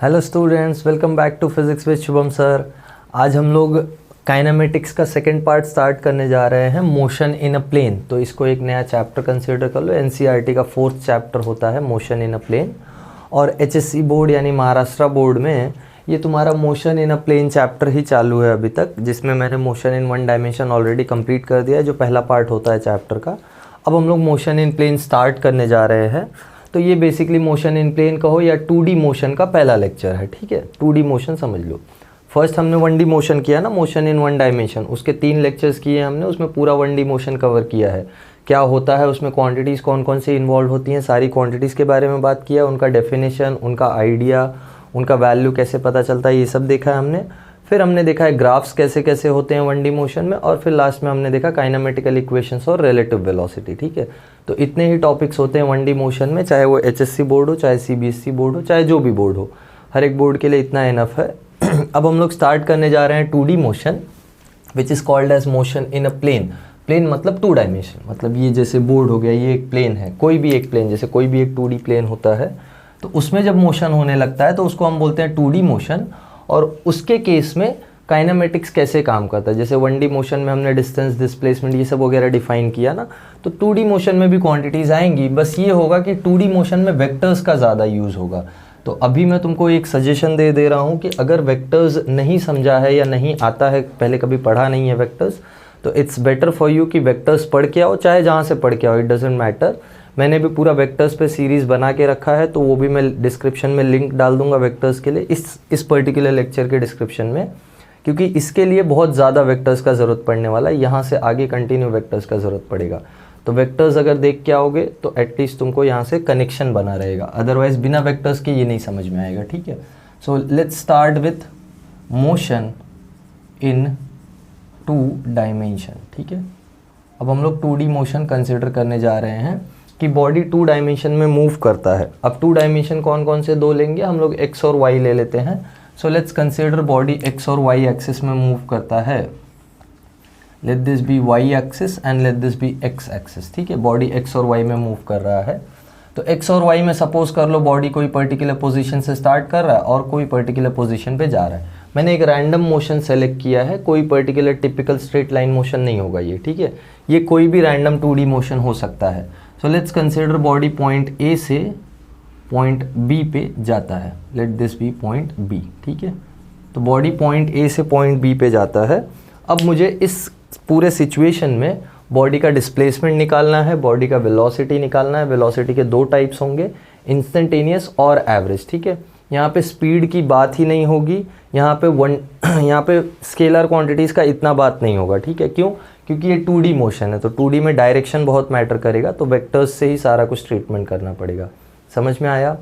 Hello students, welcome back to physics with Shubham sir. आज हम लोग काइनेमेटिक्स का सेकंड पार्ट स्टार्ट करने जा रहे हैं, मोशन इन अ प्लेन। तो इसको एक नया चैप्टर कंसीडर कर लो। एनसीईआरटी का 4th चैप्टर होता है मोशन इन अ प्लेन, और एचएससी बोर्ड यानी महाराष्ट्र बोर्ड में ये तुम्हारा motion in a plane chapter ही चालू है अभी तक, जिसमें मैंने motion in one dimension already complete कर दिया है, जो पहला पार्ट होता है चैप्टर का। अब हम लोग मोशन इन प्लेन स्टार्ट करने जा रहे हैं। तो ये बेसिकली मोशन इन प्लेन कहो या 2D मोशन का पहला लेक्चर है, ठीक है। 2D मोशन समझ लो। फर्स्ट हमने 1D मोशन किया ना, मोशन इन वन डायमेंशन, उसके 3 लेक्चर्स किए हमने, उसमें पूरा 1D मोशन कवर किया है। क्या होता है उसमें, क्वांटिटीज़ कौन कौन सी इन्वॉल्व होती हैं, सारी क्वांटिटीज़ के बारे में बात किया, उनका डेफिनेशन, उनका आइडिया, उनका वैल्यू कैसे पता चलता है, ये सब देखा है हमने। फिर हमने देखा है ग्राफ्स कैसे कैसे होते हैं 1D मोशन में, और फिर लास्ट में हमने देखा काइनेमेटिकल इक्वेशंस और रिलेटिव वेलोसिटी, ठीक है। तो इतने ही टॉपिक्स होते हैं 1D मोशन में, चाहे वो एचएससी बोर्ड हो, चाहे सीबीएसई बोर्ड हो, चाहे जो भी बोर्ड हो, हर एक बोर्ड के लिए इतना इनफ है। अब हम लोग स्टार्ट करने जा रहे हैं 2D motion, which is called as motion in a plane. Plane मतलब 2 डायमेंशन, मतलब ये जैसे बोर्ड हो गया, ये एक प्लेन है, कोई भी एक प्लेन, जैसे कोई भी एक 2D प्लेन होता है, तो उसमें जब मोशन होने लगता है तो उसको हम बोलते हैं 2D मोशन। और उसके केस में काइनेमेटिक्स कैसे काम करता है, जैसे 1D मोशन में हमने डिस्टेंस, डिस्प्लेसमेंट, ये सब वगैरह डिफाइन किया ना, तो 2D मोशन में भी क्वांटिटीज़ आएंगी। बस ये होगा कि 2D मोशन में वेक्टर्स का ज़्यादा यूज़ होगा। तो अभी मैं तुमको एक सजेशन दे रहा हूँ कि अगर वेक्टर्स नहीं समझा है या नहीं आता है, पहले कभी पढ़ा नहीं है वेक्टर्स, तो इट्स बेटर फॉर यू कि वेक्टर्स पढ़ के आओ, चाहे जहाँ से पढ़ के आओ, इट डजेंट मैटर। मैंने भी पूरा वेक्टर्स पे सीरीज़ बना के रखा है, तो वो भी मैं डिस्क्रिप्शन में लिंक डाल दूंगा वेक्टर्स के लिए, इस पर्टिकुलर लेक्चर के डिस्क्रिप्शन में, क्योंकि इसके लिए बहुत ज़्यादा वेक्टर्स का ज़रूरत पड़ने वाला है। यहाँ से आगे कंटिन्यू वेक्टर्स का ज़रूरत पड़ेगा। तो वेक्टर्स अगर देख के आओगे तो एटलीस्ट तुमको यहाँ से कनेक्शन बना रहेगा, अदरवाइज बिना वेक्टर्स के ये नहीं समझ में आएगा, ठीक है। So let's start with motion in 2 dimension, ठीक है। अब हम लोग 2D मोशन कंसिडर करने जा रहे हैं कि बॉडी 2 डायमेंशन में मूव करता है। अब 2 डायमेंशन कौन कौन से 2 लेंगे हम लोग, एक्स और वाई ले लेते हैं। So let's consider body X और वाई एक्सिस में मूव करता है। Let this be Y axis and let this be X axis, ठीक है। बॉडी एक्स और वाई में मूव कर रहा है। तो एक्स और वाई में सपोज कर लो बॉडी कोई पर्टिकुलर पोजीशन से स्टार्ट कर रहा है और कोई पर्टिकुलर पोजीशन पे जा रहा है। मैंने एक रैंडम मोशन सेलेक्ट किया है, कोई particular typical straight line motion नहीं होगा ये, ठीक है। ये कोई भी रैंडम 2D मोशन हो सकता है। So let's consider body point A से पॉइंट बी पे जाता है। Let this be point B, ठीक है। तो बॉडी पॉइंट ए से पॉइंट बी पे जाता है। अब मुझे इस पूरे सिचुएशन में बॉडी का डिस्प्लेसमेंट निकालना है, बॉडी का वेलोसिटी निकालना है। वेलोसिटी के 2 टाइप्स होंगे, इंस्टेंटेनियस और एवरेज, ठीक है। यहाँ पे स्पीड की बात ही नहीं होगी, यहाँ पे स्केलर क्वांटिटीज़ का इतना बात नहीं होगा, ठीक है। क्यों? क्योंकि ये 2D मोशन है, तो 2D में डायरेक्शन बहुत मैटर करेगा, तो वेक्टर्स से ही सारा कुछ ट्रीटमेंट करना पड़ेगा। समझ में आया?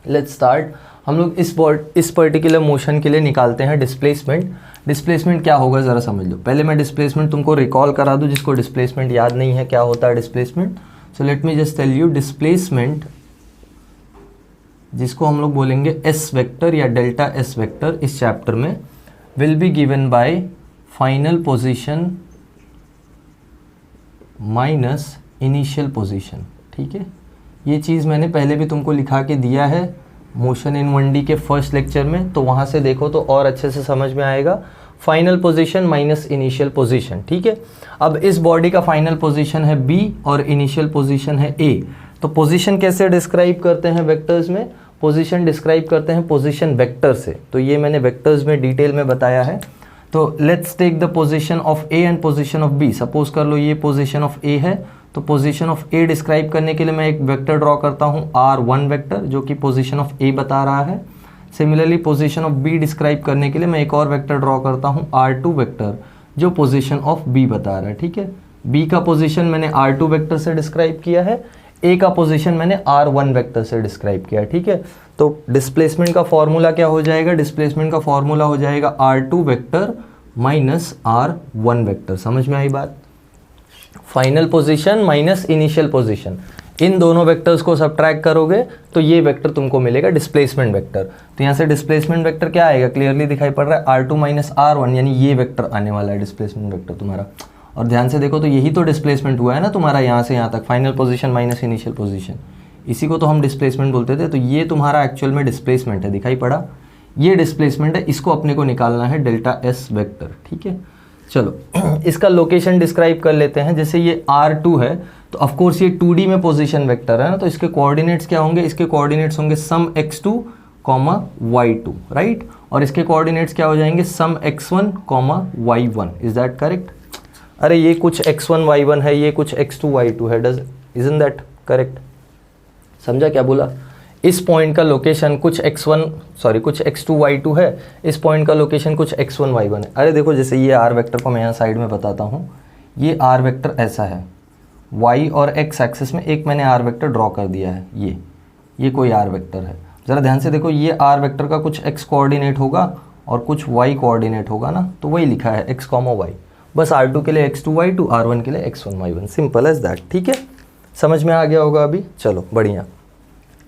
Let's start. हम लोग इस पर्टिकुलर मोशन के लिए निकालते हैं डिस्प्लेसमेंट। डिस्प्लेसमेंट क्या होगा ज़रा समझ लो। पहले मैं डिस्प्लेसमेंट तुमको रिकॉल करा दूँ, जिसको डिस्प्लेसमेंट याद नहीं है क्या होता है displacement. So let me just tell you, displacement जिसको हम लोग बोलेंगे एस वेक्टर या डेल्टा एस वेक्टर इस चैप्टर में, will be given by final position minus initial position, ठीक है। ये चीज़ मैंने पहले भी तुमको लिखा के दिया है मोशन इन 1D के फर्स्ट लेक्चर में, तो वहाँ से देखो तो और अच्छे से समझ में आएगा। Final position minus initial position, ठीक है। अब इस बॉडी का फाइनल पोजीशन है B और इनिशियल पोजीशन है A। तो पोजीशन कैसे डिस्क्राइब करते हैं वेक्टर्स में? पोजीशन डिस्क्राइब करते हैं पोजीशन वेक्टर से, तो ये मैंने वेक्टर्स में डिटेल में बताया है। तो let's take the position of A and position of B। Suppose कर लो ये पोजीशन ऑफ A है, तो पोजीशन ऑफ A डिस्क्राइब करने के लिए मैं एक वेक्टर ड्रॉ करता हूँ R1 वेक्टर, जो कि पोजीशन ऑफ A बता रहा है। Similarly position of B describe करने के लिए मैं एक और वेक्टर ड्रॉ करता हूँ R2 वेक्टर, जो पोजीशन ऑफ B बता रहा है, ठीक है। B का पोजीशन मैंने R2 वेक्टर से डिस्क्राइब किया है, A का पोजीशन मैंने R1 वेक्टर से डिस्क्राइब किया है, ठीक है। तो डिस्प्लेसमेंट का फॉर्मूला क्या हो जाएगा? डिस्प्लेसमेंट का फॉर्मूला हो जाएगा R2 vector minus R1 vector. समझ में आई बात? Final position minus initial position, इन दोनों वेक्टर्स को सब्ट्रैक्ट करोगे तो ये वेक्टर तुमको मिलेगा डिस्प्लेसमेंट वेक्टर। तो यहाँ से डिस्प्लेसमेंट वेक्टर क्या आएगा, क्लियरली दिखाई पड़ रहा है, R2 माइनस R1, यानी ये वेक्टर आने वाला है डिस्प्लेसमेंट वेक्टर तुम्हारा। और ध्यान से देखो तो यही तो डिस्प्लेसमेंट हुआ है ना तुम्हारा, यहाँ से यहाँ तक, final position minus initial position. इसी को तो हम डिस्प्लेसमेंट बोलते थे। तो ये तुम्हारा एक्चुअल में डिस्प्लेसमेंट है, दिखाई पड़ा, ये डिस्प्लेसमेंट है, इसको अपने को निकालना है डेल्टा एस वेक्टर, ठीक है। चलो इसका लोकेशन डिस्क्राइब कर लेते हैं। जैसे ये R2 है तो ऑफकोर्स ये 2D में पोजीशन वेक्टर है ना, तो इसके कोऑर्डिनेट्स क्या होंगे, इसके कोऑर्डिनेट्स होंगे सम x2, y2, राइट, और इसके कोऑर्डिनेट्स क्या हो जाएंगे सम x1, y1। Is that correct? अरे ये कुछ x1 y1 है, ये कुछ x2 y2 है, इजंट दैट करेक्ट? समझा क्या बोला? इस पॉइंट का लोकेशन कुछ कुछ x2 y2 है, इस पॉइंट का लोकेशन कुछ x1 y1 है। अरे देखो जैसे ये r वेक्टर को मैं यहाँ साइड में बताता हूँ, ये r वेक्टर ऐसा है, y और x एक्सिस में एक मैंने r वेक्टर ड्रॉ कर दिया है, ये कोई r वेक्टर है। ज़रा ध्यान से देखो, ये r वेक्टर का कुछ x कोऑर्डिनेट होगा और कुछ y कोऑर्डिनेट होगा ना, तो वही लिखा है x, y। बस R2 के लिए x2 y2, R1 के लिए x1 y1, simple as that, ठीक है। समझ में आ गया होगा अभी? चलो बढ़िया,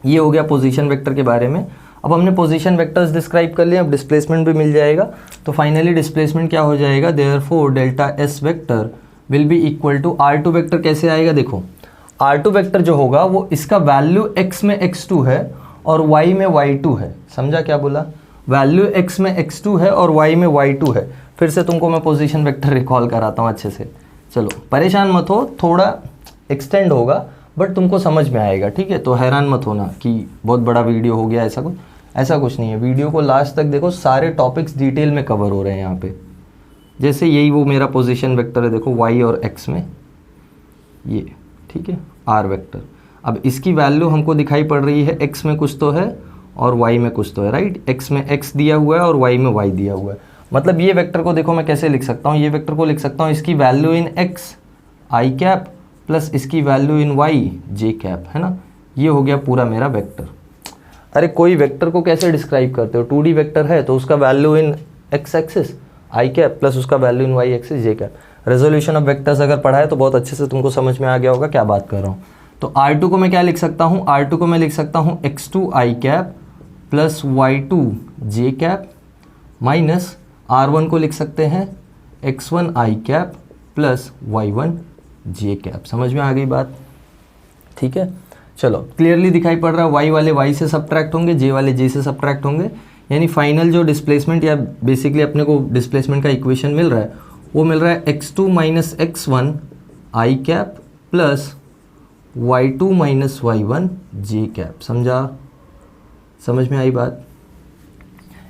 ये हो गया पोजीशन वेक्टर के बारे में। अब हमने पोजीशन वेक्टर्स डिस्क्राइब कर लिया, अब डिस्प्लेसमेंट भी मिल जाएगा। तो फाइनली डिस्प्लेसमेंट क्या हो जाएगा, therefore delta S vector will be equal to R2 vector. कैसे आएगा देखो, R2 वेक्टर जो होगा वो इसका वैल्यू x में x2 है और y में y2 है। समझा क्या बोला? वैल्यू x में x2 है और y में y2 है। फिर से तुमको मैं पोजीशन वेक्टर रिकॉल कराता हूँ अच्छे से। चलो परेशान मत हो, थोड़ा एक्सटेंड होगा बट तुमको समझ में आएगा, ठीक है। तो हैरान मत होना कि बहुत बड़ा वीडियो हो गया, ऐसा कुछ नहीं है। वीडियो को लास्ट तक देखो, सारे टॉपिक्स डिटेल में कवर हो रहे हैं यहाँ पे। जैसे यही वो मेरा पोजीशन वेक्टर है, देखो y और x में ये, ठीक है, r वेक्टर। अब इसकी वैल्यू हमको दिखाई पड़ रही है, x में कुछ तो है और y में कुछ तो है, राइट। x में x दिया हुआ है और y में y दिया हुआ है। मतलब ये वेक्टर को देखो मैं कैसे लिख सकता हूँ, ये वेक्टर को लिख सकता हूँ इसकी value in x i cap plus इसकी value in y j cap, है ना। ये हो गया पूरा मेरा वेक्टर। अरे कोई वेक्टर को कैसे डिस्क्राइब करते हो, 2D वेक्टर है तो उसका value in x axis i cap plus उसका value in y axis j cap. Resolution of vectors अगर पढ़ा है तो बहुत अच्छे से तुमको समझ में आ गया होगा क्या बात कर रहा हूँ। तो R2 को मैं क्या लिख सकता हूँ, R2 को मैं लिख सकता हूँ x2 i cap plus y2 j cap minus R1 को लिख सकते हैं x1 i cap plus y1 j cap. समझ में आ गई बात? ठीक है, चलो क्लियरली दिखाई पड़ रहा है, y वाले y से सब्ट्रैक्ट होंगे, j वाले j से सब्ट्रैक्ट होंगे, यानी फाइनल जो डिस्प्लेसमेंट या बेसिकली अपने को डिस्प्लेसमेंट का इक्वेशन मिल रहा है वो मिल रहा है x2 minus x1 i cap plus y2 minus y1 j cap. समझ में आई बात?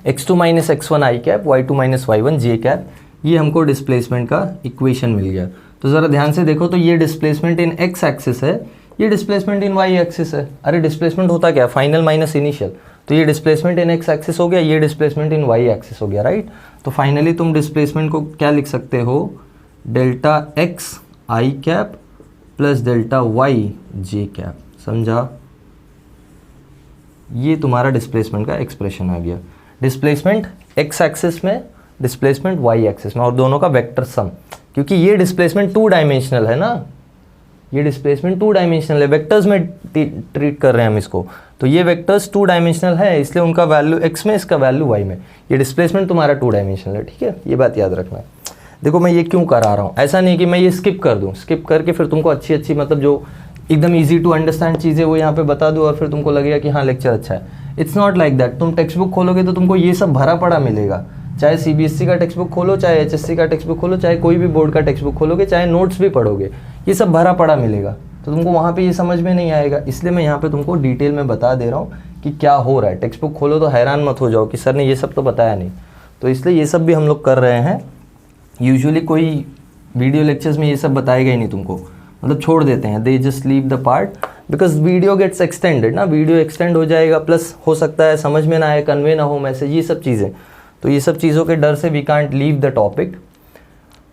x2 minus x1 i cap, y2 minus y1 j cap, ये हमको डिस्प्लेसमेंट का इक्वेशन मिल गया। तो ज़रा ध्यान से देखो, तो ये डिस्प्लेसमेंट इन x एक्सिस है, ये डिस्प्लेसमेंट इन y एक्सिस है। अरे डिस्प्लेसमेंट होता क्या, फाइनल माइनस इनिशियल, तो ये डिस्प्लेसमेंट इन x एक्सिस हो गया, ये डिस्प्लेसमेंट इन y एक्सिस हो गया, राइट। तो फाइनली तुम डिस्प्लेसमेंट को क्या लिख सकते हो, delta x i cap plus delta y j cap. समझा? ये तुम्हारा डिस्प्लेसमेंट का एक्सप्रेशन आ गया। डिस्प्लेसमेंट x एक्सिस में, डिस्प्लेसमेंट y एक्सिस में, और दोनों का वेक्टर सम, क्योंकि ये डिस्प्लेसमेंट 2 डायमेंशनल है ना, ये डिस्प्लेसमेंट 2 डायमेंशनल है, वेक्टर्स में ट्रीट कर रहे हैं हम इसको। तो ये वेक्टर्स 2 डायमेंशनल है, इसलिए उनका वैल्यू x में, इसका वैल्यू y में। ये डिस्प्लेसमेंट तुम्हारा 2 डायमेंशनल है, ठीक है, ये बात याद रखना। देखो मैं ये क्यों करा रहा हूँ, ऐसा नहीं कि मैं ये स्किप कर दूँ, स्किप करके फिर तुमको अच्छी मतलब जो एकदम ईजी टू अंडरस्टैंड चीज़ें वो यहाँ पे बता दूँ और फिर तुमको लगेगा कि हाँ लेक्चर अच्छा है। It's not like that. तुम टेक्स्ट बुक खोलोगे तो तुमको ये सब भरा पड़ा मिलेगा, चाहे CBSE का टेक्स्ट बुक खोलो, चाहे HSC का टेक्स्ट बुक खोलो, चाहे कोई भी बोर्ड का टेक्स्ट बुक खोलोगे, चाहे नोट्स भी पढ़ोगे, ये सब भरा पड़ा मिलेगा। तो तुमको वहाँ पे ये समझ में नहीं आएगा, इसलिए मैं यहाँ पे तुमको डिटेल में बता दे रहा हूँ कि क्या हो रहा है। टेक्स्ट बुक खोलो तो हैरान मत हो जाओ कि सर ने ये सब तो बताया नहीं, तो इसलिए ये सब भी हम लोग कर रहे हैं। यूजुअली कोई वीडियो लेक्चर्स में ये सब बताएगा ही नहीं तुमको, मतलब छोड़ देते हैं, they just leave the part because video gets extended ना, वीडियो एक्सटेंड हो जाएगा, प्लस हो सकता है समझ में ना आए, कन्वे ना हो मैसेज, ये सब चीज़ें। तो ये सब चीज़ों के डर से we can't leave the topic.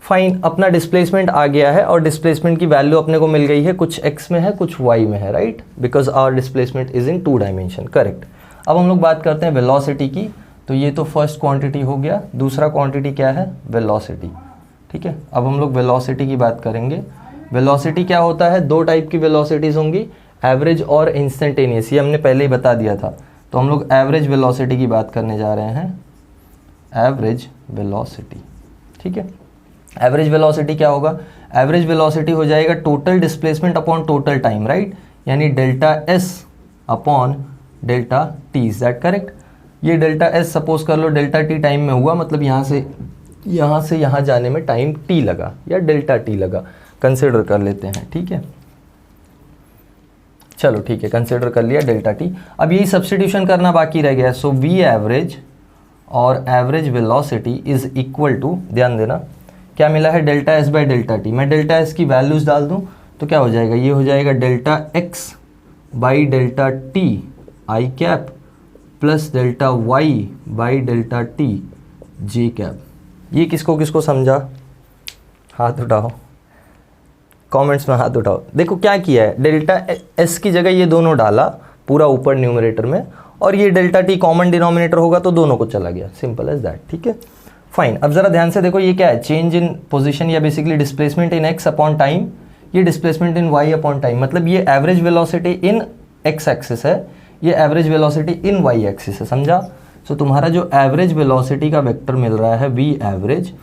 Fine, अपना डिस्प्लेसमेंट आ गया है और डिस्प्लेसमेंट की वैल्यू अपने को मिल गई है, कुछ x में है कुछ y में है, right, because our displacement is in 2 dimension, correct. अब हम लोग बात करते हैं वेलोसिटी की। तो ये तो फर्स्ट क्वांटिटी हो गया, दूसरा क्वांटिटी क्या है, वेलोसिटी, ठीक है। अब हम लोग वेलोसिटी की बात करेंगे। वेलोसिटी क्या होता है, 2 टाइप की वेलोसिटीज़ होंगी, एवरेज और इंस्टेंटेनियस, ये हमने पहले ही बता दिया था। तो हम लोग एवरेज वेलोसिटी की बात करने जा रहे हैं, एवरेज वेलोसिटी, ठीक है। एवरेज वेलोसिटी क्या होगा, एवरेज वेलोसिटी हो जाएगा total displacement upon total time, right, यानी delta S upon delta T, is that correct? ये डेल्टा एस सपोज कर लो डेल्टा टी टाइम में हुआ, मतलब यहाँ से यहाँ जाने में टाइम टी लगा या डेल्टा टी लगा, कंसिडर कर लेते हैं, ठीक है। चलो ठीक है, कंसिडर कर लिया डेल्टा टी। अब यही सब्स्टिट्यूशन करना बाकी रह गया। सो वी एवरेज और average velocity is equal to, ध्यान देना क्या मिला है, delta S by delta T. मैं डेल्टा एस की वैल्यूज डाल दूं तो क्या हो जाएगा, ये हो जाएगा delta X by delta T I cap plus delta Y by delta T J cap. ये किसको किसको समझा? हाथ उठाओ, कमेंट्स में हाथ उठाओ। देखो क्या किया है, डेल्टा एस की जगह ये दोनों डाला पूरा ऊपर न्यूमरेटर में, और ये डेल्टा टी कॉमन डिनोमिनेटर होगा तो दोनों को चला गया, सिंपल एज दैट, ठीक है, फाइन। अब जरा ध्यान से देखो, ये क्या है, चेंज इन पोजीशन या basically displacement in X upon time, ये displacement in Y upon time, मतलब ये average velocity in X axis है, ये average velocity in Y axis है, समझा? सो तुम्हारा जो एवरेज वेलोसिटी का वेक्टर मिल रहा है वी एवरेज,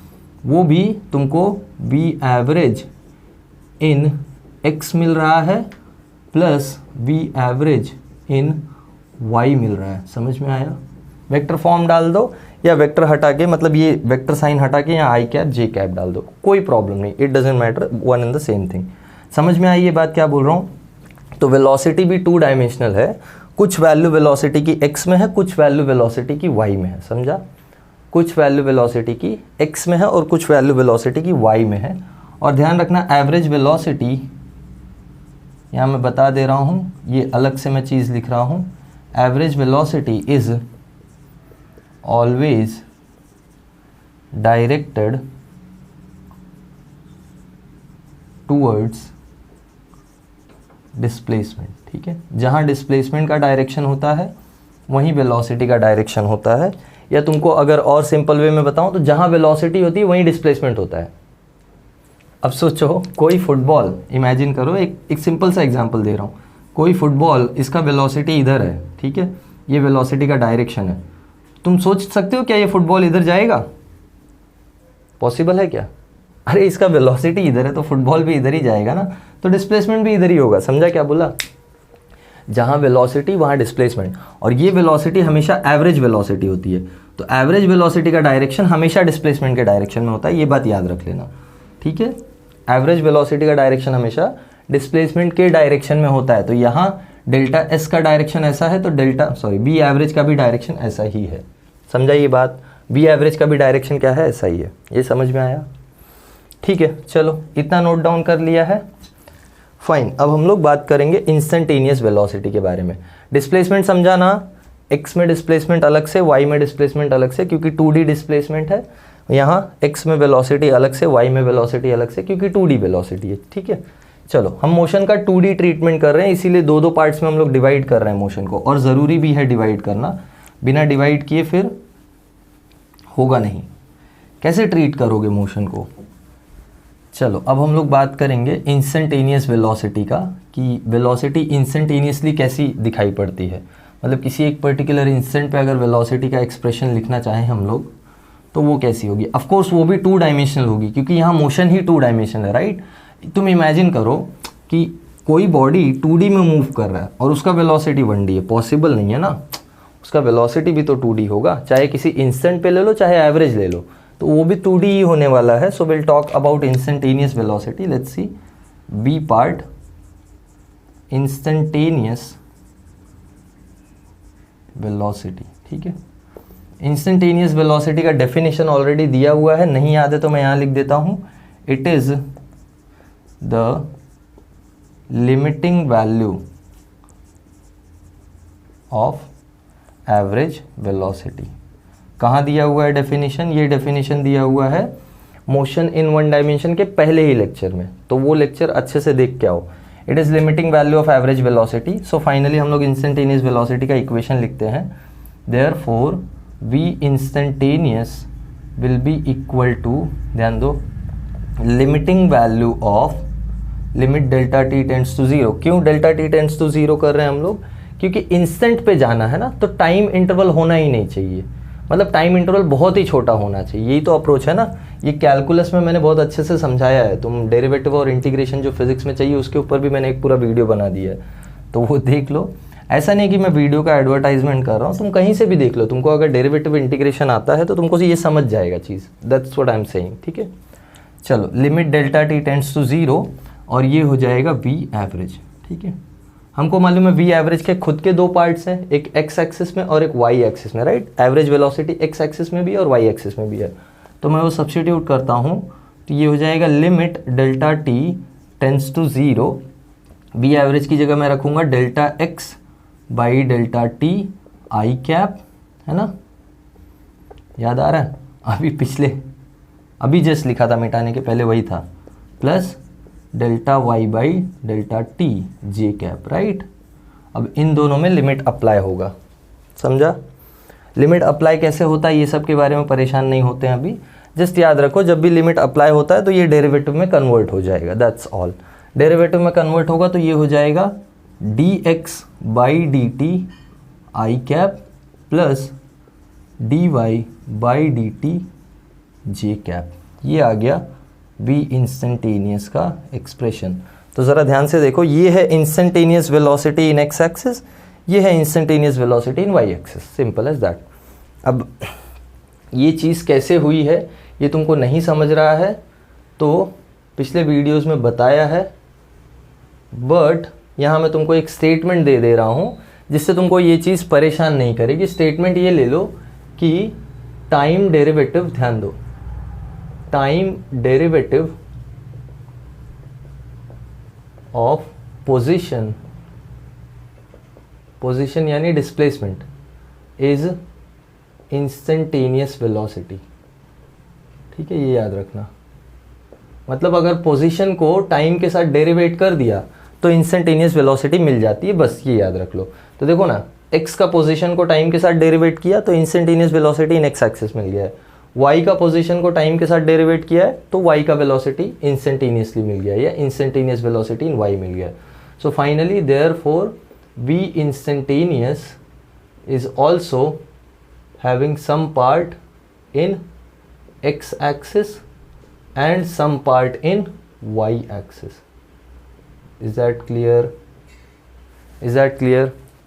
वो भी तुमको वी एवरेज इन x मिल रहा है plus V average in y मिल रहा है, समझ में आया? वेक्टर फॉर्म डाल दो या वेक्टर हटा के, मतलब ये वेक्टर साइन हटा के यहाँ आई कैप जे कैप डाल दो, कोई प्रॉब्लम नहीं, it doesn't matter, one and the same thing. समझ में आई ये बात क्या बोल रहा हूँ? तो वेलोसिटी भी टू डायमेंशनल है, कुछ वैल्यू वेलोसिटी की x में है, कुछ वैल्यू वेलोसिटी की y में है, समझा? कुछ वैल्यू वेलोसिटी की x में है और कुछ वैल्यू वेलोसिटी की y में है। और ध्यान रखना एवरेज वेलोसिटी, यहाँ मैं बता दे रहा हूँ, ये अलग से मैं चीज़ लिख रहा हूँ, average velocity is always directed towards displacement, ठीक है? जहाँ डिस्प्लेसमेंट का डायरेक्शन होता है वहीं वेलोसिटी का डायरेक्शन होता है, या तुमको अगर और सिंपल वे में बताऊँ तो जहाँ वेलोसिटी होती है वहीं डिस्प्लेसमेंट होता है। अब सोचो कोई फुटबॉल, इमेजिन करो, एक सिंपल सा एग्जांपल दे रहा हूँ, कोई फुटबॉल, इसका वेलोसिटी इधर है, ठीक है, ये वेलोसिटी का डायरेक्शन है, तुम सोच सकते हो क्या ये फुटबॉल इधर जाएगा? पॉसिबल है क्या? अरे इसका वेलोसिटी इधर है तो फुटबॉल भी इधर ही जाएगा ना, तो डिस्प्लेसमेंट भी इधर ही होगा, समझा क्या बोला? जहाँ वेलोसिटी वहाँ डिस्प्लेसमेंट, और ये वेलोसिटी हमेशा एवरेज वेलोसिटी होती है, तो एवरेज वेलोसिटी का डायरेक्शन हमेशा डिस्प्लेसमेंट के डायरेक्शन में होता है, ये बात याद रख लेना, ठीक है? एवरेज वेलोसिटी का डायरेक्शन हमेशा डिस्प्लेसमेंट के डायरेक्शन में होता है, तो यहाँ डेल्टा एस का डायरेक्शन ऐसा है तो बी एवरेज का भी डायरेक्शन ऐसा ही है, समझा ये बात? बी एवरेज का भी डायरेक्शन क्या है, ऐसा ही है, ये समझ में आया? ठीक है, चलो इतना नोट डाउन कर लिया है, फाइन। अब हम लोग बात करेंगे इंस्टेंटेनियस वेलोसिटी के बारे में। डिस्प्लेसमेंट समझा ना, एक्स में डिस्प्लेसमेंट अलग से, वाई में डिस्प्लेसमेंट अलग से, क्योंकि 2D डिस्प्लेसमेंट है, यहाँ x में वेलोसिटी अलग से, y में वेलोसिटी अलग से, क्योंकि 2D वेलोसिटी है, ठीक है? चलो हम मोशन का 2D ट्रीटमेंट कर रहे हैं, इसीलिए दो पार्ट्स में हम लोग डिवाइड कर रहे हैं मोशन को, और ज़रूरी भी है डिवाइड करना, बिना डिवाइड किए फिर होगा नहीं। कैसे ट्रीट करोगे मोशन को? चलो अब हम लोग बात करेंगे इंस्टेंटेनियस वेलोसिटी का, कि वेलोसिटी इंस्टेंटेनियसली कैसी दिखाई पड़ती है, मतलब किसी एक पर्टिकुलर इंस्टेंट पे अगर वेलोसिटी का एक्सप्रेशन लिखना चाहें हम लोग तो वो कैसी होगी? ऑफ कोर्स वो भी टू डायमेंशनल होगी, क्योंकि यहाँ मोशन ही टू डायमेंशनल है, राइट? तुम इमेजिन करो कि कोई बॉडी 2D में मूव कर रहा है और उसका वेलोसिटी 1D है, पॉसिबल नहीं है ना, उसका वेलोसिटी भी तो 2D होगा, चाहे किसी इंस्टेंट पे ले लो चाहे एवरेज ले लो, तो वो भी 2D ही होने वाला है। So will talk about instantaneous velocity, let's see B part, instantaneous velocity, ठीक है? इंस्टेंटेनियस वेलोसिटी का डेफिनेशन ऑलरेडी दिया हुआ है, नहीं याद है तो मैं यहाँ लिख देता हूँ, it is the limiting value of average velocity. कहाँ दिया हुआ है डेफिनेशन? ये डेफिनेशन दिया हुआ है मोशन इन वन डायमेंशन के पहले ही लेक्चर में, तो वो लेक्चर अच्छे से देख के आओ। It is limiting value of average velocity. So finally हम लोग इंस्टेंटेनियस वेलोसिटी का इक्वेशन लिखते हैं, therefore v instantaneous will be equal to, ध्यान दो, limiting value of limit delta T tends to zero. क्यों delta T tends to zero कर रहे हैं हम लोग? क्योंकि इंस्टेंट पे जाना है ना, तो टाइम इंटरवल होना ही नहीं चाहिए, मतलब टाइम इंटरवल बहुत ही छोटा होना चाहिए, यही तो अप्रोच है ना। ये कैलकुलस में मैंने बहुत अच्छे से समझाया है, तुम डेरिवेटिव और इंटीग्रेशन जो फिजिक्स में चाहिए उसके ऊपर भी मैंने एक पूरा वीडियो बना दिया है, तो वो देख लो। ऐसा नहीं कि मैं वीडियो का एडवर्टाइजमेंट कर रहा हूँ, तुम कहीं से भी देख लो, तुमको अगर डेरिवेटिव इंटीग्रेशन आता है तो तुमको ये समझ जाएगा चीज़, that's what I am saying, ठीक है। चलो limit delta T tends to 0 और ये हो जाएगा वी एवरेज, ठीक है। हमको मालूम है वी एवरेज के खुद के दो पार्ट्स हैं, एक एक्स एक्सिस में और एक वाई एक्सिस में, right. Average velocity x axis में भी है और वाई एक्सिस में भी है, तो मैं वो सब्स्टिट्यूट करता हूँ, तो ये हो जाएगा limit delta T tends to 0, V average की जगह मैं रखूँगा delta X by delta T I cap, है ना, याद आ रहा है, अभी जस्ट लिखा था मिटाने के पहले वही था, plus delta Y by delta T J cap, right. अब इन दोनों में लिमिट अप्लाई होगा, समझा। लिमिट अप्लाई कैसे होता है ये सब के बारे में परेशान नहीं होते हैं अभी, जस्ट याद रखो जब भी लिमिट अप्लाई होता है तो ये डेरिवेटिव में कन्वर्ट हो जाएगा, दैट्स ऑल। डेरिवेटिव में कन्वर्ट होगा तो ये हो जाएगा D X by D T I cap plus D Y by D T J cap, ये आ गया वी इंस्टेंटेनियस का एक्सप्रेशन। तो ज़रा ध्यान से देखो, ये है instantaneous velocity in X axis, ये है instantaneous velocity in Y axis, simple as that. अब ये चीज़ कैसे हुई है ये तुमको नहीं समझ रहा है तो पिछले वीडियोस में बताया है, बट यहाँ मैं तुमको एक स्टेटमेंट दे रहा हूँ जिससे तुमको ये चीज़ परेशान नहीं करेगी। स्टेटमेंट ये ले लो कि टाइम डेरिवेटिव, ध्यान दो, टाइम डेरिवेटिव ऑफ पोजीशन यानी डिस्प्लेसमेंट इज इंस्टेंटेनियस वेलोसिटी, ठीक है, ये याद रखना। मतलब अगर पोजीशन को टाइम के साथ डेरिवेट कर दिया तो इंस्टेंटेनियस वेलोसिटी मिल जाती है, बस ये याद रख लो। तो देखो ना, x का पोजीशन को टाइम के साथ डेरिवेट किया तो instantaneous velocity in X axis मिल गया है, y का पोजीशन को टाइम के साथ डेरिवेट किया है तो y का वेलोसिटी इंस्टेंटेनियसली मिल गया, या इंस्टेंटेनियस वेलोसिटी इन y मिल गया। So finally therefore v instantaneous is also having some part in x axis and some part in y axis. Is that clear?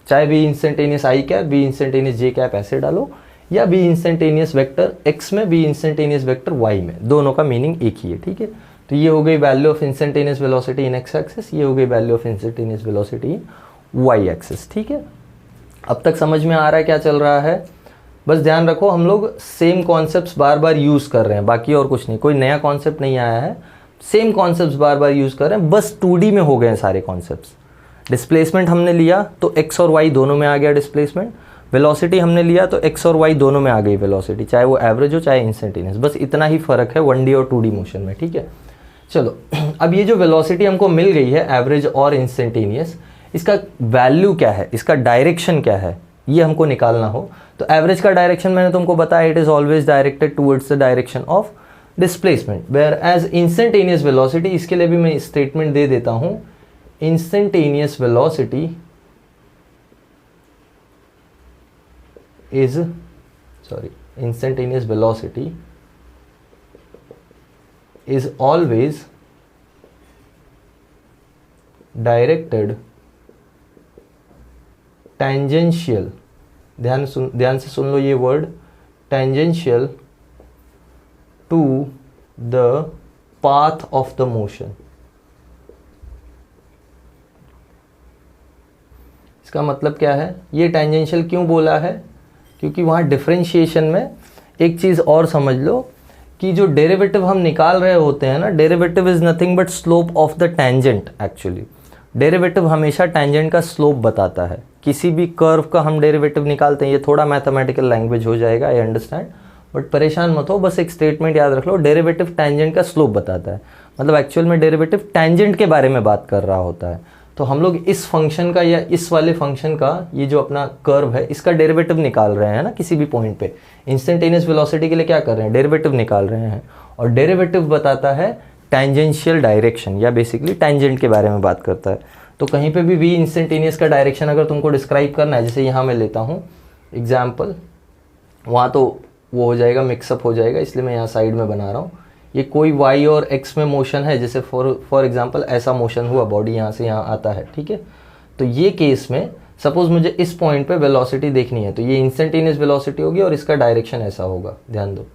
चाहे v instantaneous i cap, v instantaneous j cap ऐसे डालो, या v instantaneous vector x में, v instantaneous vector y में, दोनों का meaning एक ही है, ठीक है। तो ये हो गई value of instantaneous velocity in x axis, ये हो गई value of instantaneous velocity in y axis, ठीक है। अब तक समझ में आ रहा है क्या चल रहा है। बस ध्यान रखो हम लोग सेम कॉन्सेप्ट्स बार बार यूज़ कर रहे हैं, बाकी और कुछ नहीं, कोई नया कॉन्सेप्ट नहीं आया है, सेम कॉन्सेप्ट्स बार बार यूज़ कर रहे हैं, बस 2D में हो गए हैं सारे कॉन्सेप्ट्स। डिस्प्लेसमेंट हमने लिया तो x और y दोनों में आ गया डिस्प्लेसमेंट, वेलोसिटी हमने लिया तो x और y दोनों में आ गई वेलोसिटी, चाहे वो एवरेज हो चाहे इंस्टेंटेनियस, बस इतना ही फ़र्क है 1D और 2D मोशन में, ठीक है। चलो अब ये जो वेलोसिटी हमको मिल गई है एवरेज और इंस्टेंटेनियस, इसका वैल्यू क्या है, इसका डायरेक्शन क्या है, ये हमको निकालना हो तो एवरेज का डायरेक्शन मैंने तुमको बताया, it is always directed towards the direction of displacement, where as instantaneous velocity, इसके लिए भी मैं स्टेटमेंट दे देता हूं, instantaneous velocity is always directed tangential, ध्यान से सुन लो ये word, tangential to the path of the motion. इसका मतलब क्या है, ये टेंजेंशियल क्यों बोला है, क्योंकि वहाँ डिफरेंशिएशन में एक चीज़ और समझ लो कि जो डेरिवेटिव हम निकाल रहे होते हैं ना, derivative is nothing but slope of the tangent. Actually derivative हमेशा टेंजेंट का स्लोप बताता है, किसी भी कर्व का हम डेरिवेटिव निकालते हैं, ये थोड़ा मैथमेटिकल लैंग्वेज हो जाएगा, आई अंडरस्टैंड, बट परेशान मत हो, बस एक स्टेटमेंट याद रख लो, डेरिवेटिव टेंजेंट का स्लोप बताता है, मतलब एक्चुअल में डेरिवेटिव टेंजेंट के बारे में बात कर रहा होता है। तो हम लोग इस फंक्शन का या इस वाले फंक्शन का, ये जो अपना कर्व है इसका डेरिवेटिव निकाल रहे हैं ना किसी भी पॉइंट पे, इंस्टेंटेनियस वेलोसिटी के लिए क्या कर रहे हैं, डेरिवेटिव निकाल रहे हैं, और डेरिवेटिव बताता है टेंजेंशियल डायरेक्शन, या बेसिकली टेंजेंट के बारे में बात करता है। तो कहीं पे भी वी इंस्टेंटेनियस का डायरेक्शन अगर तुमको डिस्क्राइब करना है, जैसे यहाँ मैं लेता हूँ एग्जाम्पल, वहाँ तो वो हो जाएगा, मिक्सअप हो जाएगा, इसलिए मैं यहाँ साइड में बना रहा हूँ। ये कोई y और x में मोशन है, जैसे फॉर एग्जांपल ऐसा मोशन हुआ, बॉडी यहाँ से यहाँ आता है, ठीक है। तो ये केस में सपोज मुझे इस पॉइंट पे वेलोसिटी देखनी है, तो ये इंस्टेंटेनियस वेलोसिटी होगी और इसका डायरेक्शन ऐसा होगा, ध्यान दो,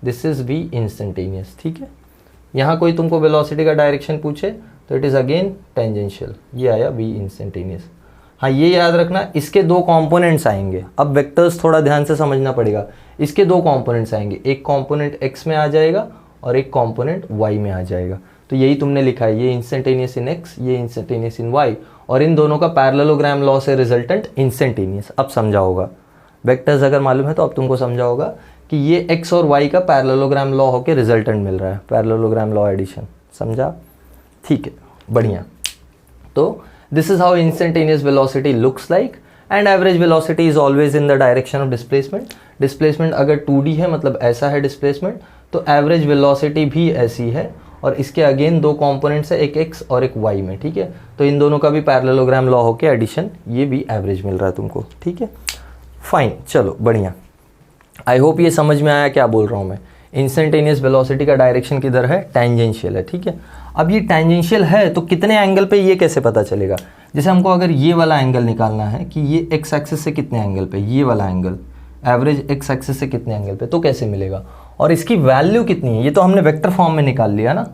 दिस इज वी इंस्टेंटेनियस, ठीक है। यहाँ कोई तुमको वेलोसिटी का डायरेक्शन पूछे तो इट इज अगेन टेंजेंशियल, ये आया वी इंस्टेंटेनियस। हाँ ये याद रखना, इसके दो कंपोनेंट्स आएंगे। अब वेक्टर्स थोड़ा ध्यान से समझना पड़ेगा। इसके दो कंपोनेंट्स आएंगे, एक कंपोनेंट x में आ जाएगा और एक कंपोनेंट y में आ जाएगा। तो यही तुमने लिखा है, ये इंस्टेंटेनियस इन x, ये इंस्टेंटेनियस इन y, और इन दोनों का पैरेललोग्राम लॉ से रिजल्टेंट इंस्टेंटेनियस। अब समझा होगा, वेक्टर्स अगर मालूम है तो अब तुमको समझा होगा कि ये x और y का पैरेललोग्राम लॉ होकर रिजल्टेंट मिल रहा है, पैरेललोग्राम लॉ एडिशन। समझा? ठीक है, बढ़िया। तो this is how instantaneous velocity looks like and average velocity is always in the direction of displacement. Displacement अगर 2D है मतलब ऐसा है displacement, तो average velocity भी ऐसी है, और इसके अगेन दो कंपोनेंट्स है, एक x और एक y में, ठीक है। तो इन दोनों का भी पैरेललोग्राम लॉ होके एडिशन, ये भी एवरेज मिल रहा है तुमको, ठीक है। फाइन, चलो बढ़िया। आई होप ये समझ में आया क्या बोल रहा हूँ मैं। इंस्टेंटेनियस वेलोसिटी का डायरेक्शन किधर है, टेंजेंशियल है, ठीक है। अब ये टेंजेंशियल है तो कितने एंगल पे ये कैसे पता चलेगा? जैसे हमको अगर ये वाला एंगल निकालना है कि ये एक्स एक्सिस से कितने एंगल पे, ये वाला एंगल एवरेज एक्स एक्सिस से कितने एंगल पे, तो कैसे मिलेगा? और इसकी वैल्यू कितनी है, ये तो हमने वेक्टर फॉर्म में निकाल लिया ना,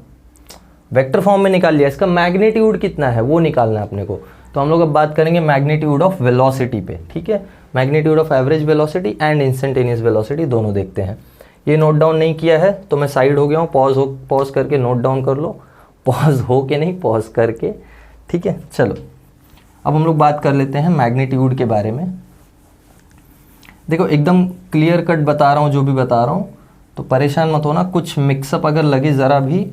वेक्टर फॉर्म में निकाल लिया। इसका मैग्नीट्यूड कितना है वो निकालना है अपने को। तो हम लोग अब बात करेंगे मैग्नीट्यूड ऑफ वेलोसिटी पे, ठीक है। Magnitude of average velocity and instantaneous velocity दोनों देखते हैं। ये नोट डाउन नहीं किया है तो मैं साइड हो गया हूँ, पॉज करके नोट डाउन कर लो, पॉज हो के नहीं, पॉज करके, ठीक है। चलो अब हम लोग बात कर लेते हैं मैग्नीट्यूड के बारे में। देखो एकदम क्लियर कट बता रहा हूँ जो भी बता रहा हूँ, तो परेशान मत होना। कुछ मिक्सअप अगर लगे ज़रा भी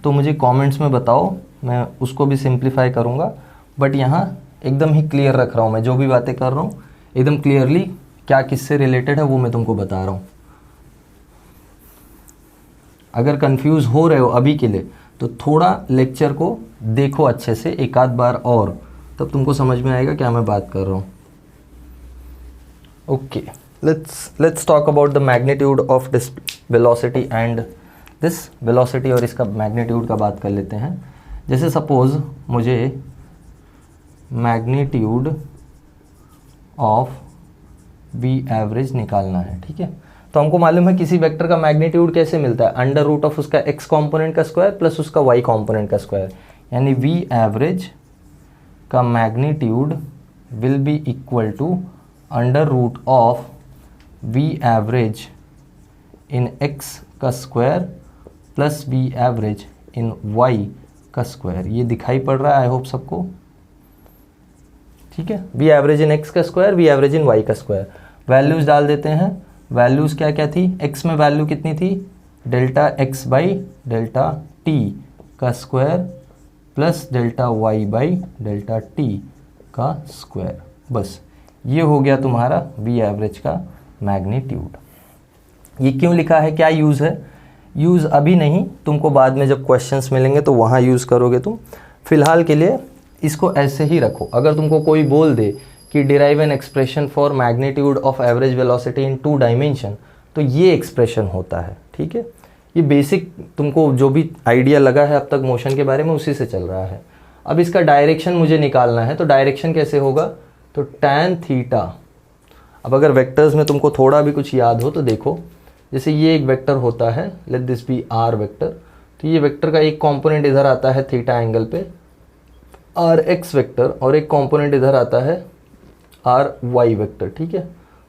तो मुझे कमेंट्स में बताओ, मैं उसको भी सिंप्लीफाई करूँगा। बट यहाँ एकदम ही क्लियर रख रहा हूँ, मैं जो भी बातें कर रहा हूँ एकदम क्लियरली क्या किससे रिलेटेड है वो मैं तुमको बता रहा हूँ। अगर कंफ्यूज हो रहे हो अभी के लिए तो थोड़ा लेक्चर को देखो अच्छे से एक आध बार और, तब तुमको समझ में आएगा क्या मैं बात कर रहा हूँ। Okay, let's talk about the magnitude of this velocity and this velocity, और इसका मैग्नीट्यूड का बात कर लेते हैं। जैसे सपोज मुझे मैग्नीट्यूड ऑफ वी एवरेज निकालना है, ठीक है। तो हमको मालूम है किसी वेक्टर का मैग्नीट्यूड कैसे मिलता है, अंडर रूट ऑफ उसका x कंपोनेंट का स्क्वायर प्लस उसका y कंपोनेंट का स्क्वायर, यानी v एवरेज का magnitude will be equal to under root of v average in x का square plus v average in y का स्क्वायर। ये दिखाई पड़ रहा है आई होप सबको, ठीक है। v एवरेज इन x का square, v average in y का स्क्वायर। वैल्यूज डाल देते हैं। वैल्यूज़ क्या क्या थी, x में वैल्यू कितनी थी, delta x by delta t का square plus delta y by delta t का स्क्वायर। बस ये हो गया तुम्हारा v एवरेज का मैग्नीट्यूड। ये क्यों लिखा है, क्या यूज़ है? यूज़ अभी नहीं, तुमको बाद में जब क्वेश्चंस मिलेंगे तो वहाँ यूज़ करोगे तुम। फिलहाल के लिए इसको ऐसे ही रखो। अगर तुमको कोई बोल दे कि derive an expression for magnitude of average velocity in 2 dimension, तो ये एक्सप्रेशन होता है, ठीक है। ये बेसिक तुमको जो भी आइडिया लगा है अब तक मोशन के बारे में उसी से चल रहा है। अब इसका डायरेक्शन मुझे निकालना है, तो डायरेक्शन कैसे होगा, तो टैन थीटा। अब अगर वेक्टर्स में तुमको थोड़ा भी कुछ याद हो तो देखो, जैसे ये एक वेक्टर होता है, let this be R vector, तो ये वेक्टर का एक कॉम्पोनेंट इधर आता है थीटा एंगल पे आर एक्स वेक्टर, और एक कॉम्पोनेंट इधर आता है आर वाई वेक्टर, ठीक है।